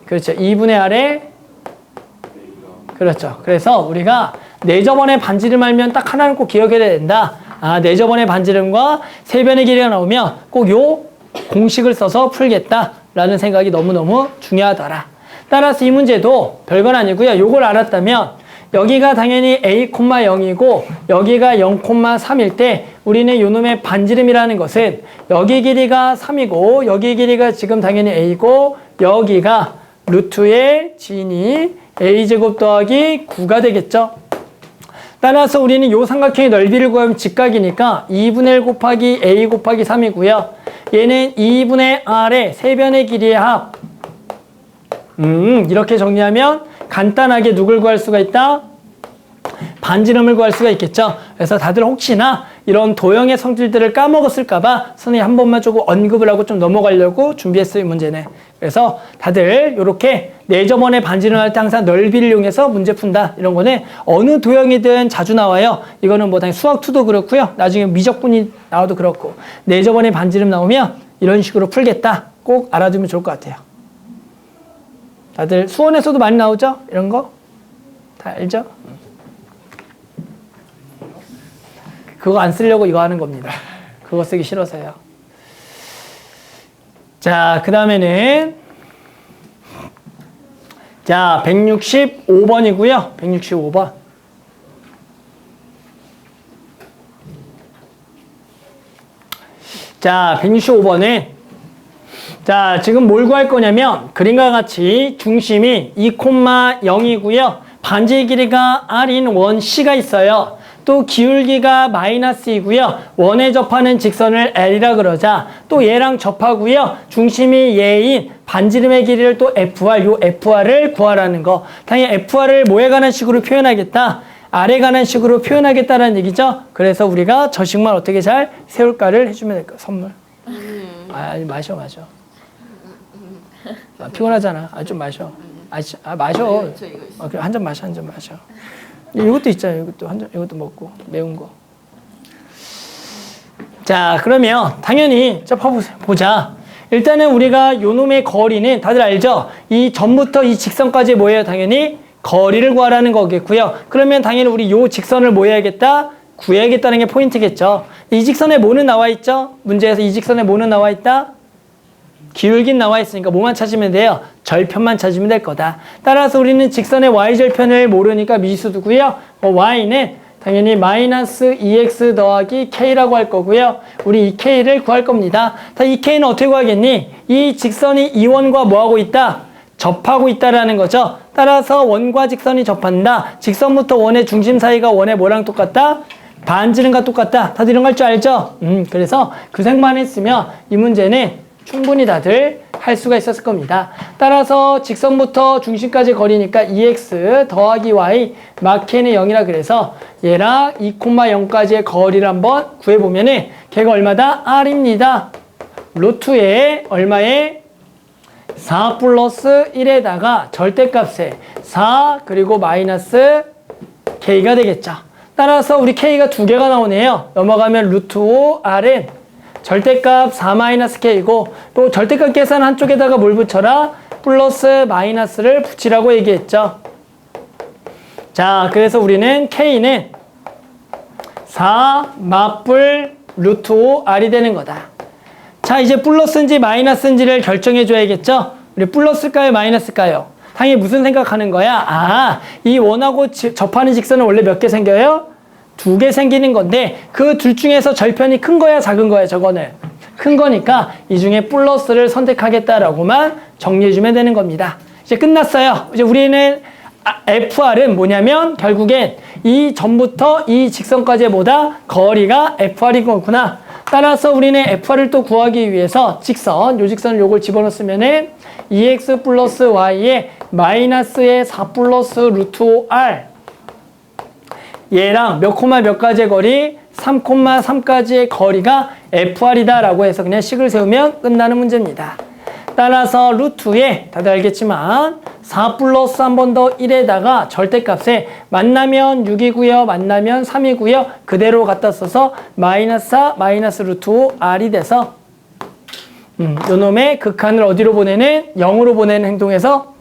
그렇죠. 2분의 R에 그렇죠. 그래서 우리가 내접원의 반지름 알면 딱 하나는 꼭 기억해야 된다. 아, 내접원의 반지름과 세 변의 길이가 나오면 꼭 요 공식을 써서 풀겠다라는 생각이 너무너무 중요하더라. 따라서 이 문제도 별건 아니고요. 요걸 알았다면 여기가 당연히 A,0이고 여기가 0,3일 때 우리는 요놈의 반지름이라는 것은 여기 길이가 3이고 여기 길이가 지금 당연히 A고 여기가 루트의 진이 A제곱 더하기 9가 되겠죠. 따라서 우리는 요 삼각형의 넓이를 구하면 직각이니까 2분의 1 곱하기 A 곱하기 3이고요. 얘는 2분의 R의 세 변의 길이의 합. 이렇게 정리하면 간단하게 누굴 구할 수가 있다? 반지름을 구할 수가 있겠죠. 그래서 다들 혹시나 이런 도형의 성질들을 까먹었을까봐 선생님이 한 번만 조금 언급을 하고 좀 넘어가려고 준비했어요, 문제는. 그래서 다들 이렇게 내저번에 반지름 할 때 항상 넓이를 이용해서 문제 푼다. 이런 거는 어느 도형이든 자주 나와요. 이거는 뭐 당연히 수학2도 그렇고요. 나중에 미적분이 나와도 그렇고. 내저번에 반지름 나오면 이런 식으로 풀겠다. 꼭 알아두면 좋을 것 같아요. 다들 수원에서도 많이 나오죠? 이런 거? 다 알죠? 그거 안 쓰려고 이거 하는 겁니다. 그거 쓰기 싫어서요. 자, 그 다음에는 자, 165번이고요. 165번. 자, 165번은 자, 지금 뭘 구할 거냐면 그림과 같이 중심이 2,0이고요. 반지의 길이가 r인 원 C가 있어요. 또 기울기가 -2고요. 원에 접하는 직선을 L이라 그러자. 또 얘랑 접하고요. 중심이 얘인 반지름의 길이를 또 FR, 요 FR을 구하라는 거. 당연히 FR을 뭐에 관한 식으로 표현하겠다? R에 관한 식으로 표현하겠다는 얘기죠. 그래서 우리가 저 식만 어떻게 잘 세울까를 해주면 될 거야. 선물. 아니, 마셔. 피곤하잖아. 좀 마셔. 마셔. 그래, 한 잔 마셔. 이것도 있잖아요. 이것도 한 잔, 이것도 먹고 매운 거. 자, 그러면 당연히 자 보자. 일단은 우리가 요놈의 거리는 다들 알죠? 이 전부터 이 직선까지 뭐예요? 당연히 거리를 구하라는 거겠고요. 그러면 당연히 우리 요 직선을 뭐 해야겠다? 구해야겠다는 게 포인트겠죠. 이 직선에 뭐는 나와 있죠? 문제에서 이 직선에 뭐는 나와 있다? 기울긴 나와 있으니까 뭐만 찾으면 돼요? 절편만 찾으면 될 거다. 따라서 우리는 직선의 y절편을 모르니까 미수두고요. y는 당연히 -2x 더하기 k라고 할 거고요. 우리 이 k를 구할 겁니다. 이 k는 어떻게 구하겠니? 이 직선이 이 원과 뭐하고 있다? 접하고 있다라는 거죠. 따라서 원과 직선이 접한다. 직선부터 원의 중심 사이가 원의 뭐랑 똑같다? 반지름과 똑같다. 다들 이런 거 할 줄 알죠? 그래서 그 생각만 했으면 이 문제는 충분히 다들 할 수가 있었을 겁니다. 따라서 직선부터 중심까지 거리니까 2x 더하기 y 마케는 0이라 그래서 얘랑 2,0까지의 거리를 한번 구해보면은 걔가 얼마다? r입니다. 루트에 얼마에? 4 플러스 1에다가 절대값에 4 그리고 마이너스 k가 되겠죠. 따라서 우리 k가 두 개가 나오네요. 넘어가면 루트 5 r은 절대값 4-k이고 또 절대값 계산 한쪽에다가 뭘 붙여라? 플러스 마이너스를 붙이라고 얘기했죠. 자, 그래서 우리는 k는 4 맞불 루트 5 r이 되는 거다. 자, 이제 플러스인지 마이너스인지를 결정해 줘야겠죠. 우리 플러스일까요? 마이너스일까요? 당연히 무슨 생각하는 거야? 이 원하고 접하는 직선은 원래 몇 개 생겨요? 2개 생기는 건데 그 둘 중에서 절편이 큰 거야 작은 거야? 저거는 큰 거니까 이 중에 플러스를 선택하겠다라고만 정리해주면 되는 겁니다. 이제 끝났어요. 이제 우리는 FR은 뭐냐면 결국엔 이 전부터 이 직선까지의 뭐다? 거리가 FR인 거구나. 따라서 우리는 FR을 또 구하기 위해서 직선, 요 직선을 요걸 집어넣으면은 2x 플러스 y에 마이너스의 4 플러스 루트 5r 얘랑 몇 콤마 몇 가지의 거리? 3,3까지의 거리가 FR이다 라고 해서 그냥 식을 세우면 끝나는 문제입니다. 따라서 루트에 다들 알겠지만 4 플러스 한 번 더 1에다가 절대값에 만나면 6이고요. 만나면 3이고요. 그대로 갖다 써서 마이너스 4 마이너스 루트 5 r이 돼서 요놈의 극한을 어디로 보내는? 0으로 보내는 행동에서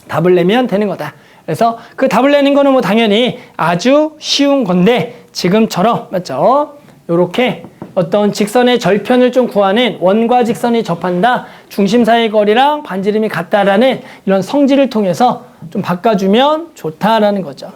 답을 내면 되는 거다. 그래서 그 답을 내는 거는 뭐 당연히 아주 쉬운 건데 지금처럼 맞죠? 요렇게 어떤 직선의 절편을 좀 구하는 원과 직선이 접한다. 중심 사이의 거리랑 반지름이 같다라는 이런 성질을 통해서 좀 바꿔주면 좋다라는 거죠.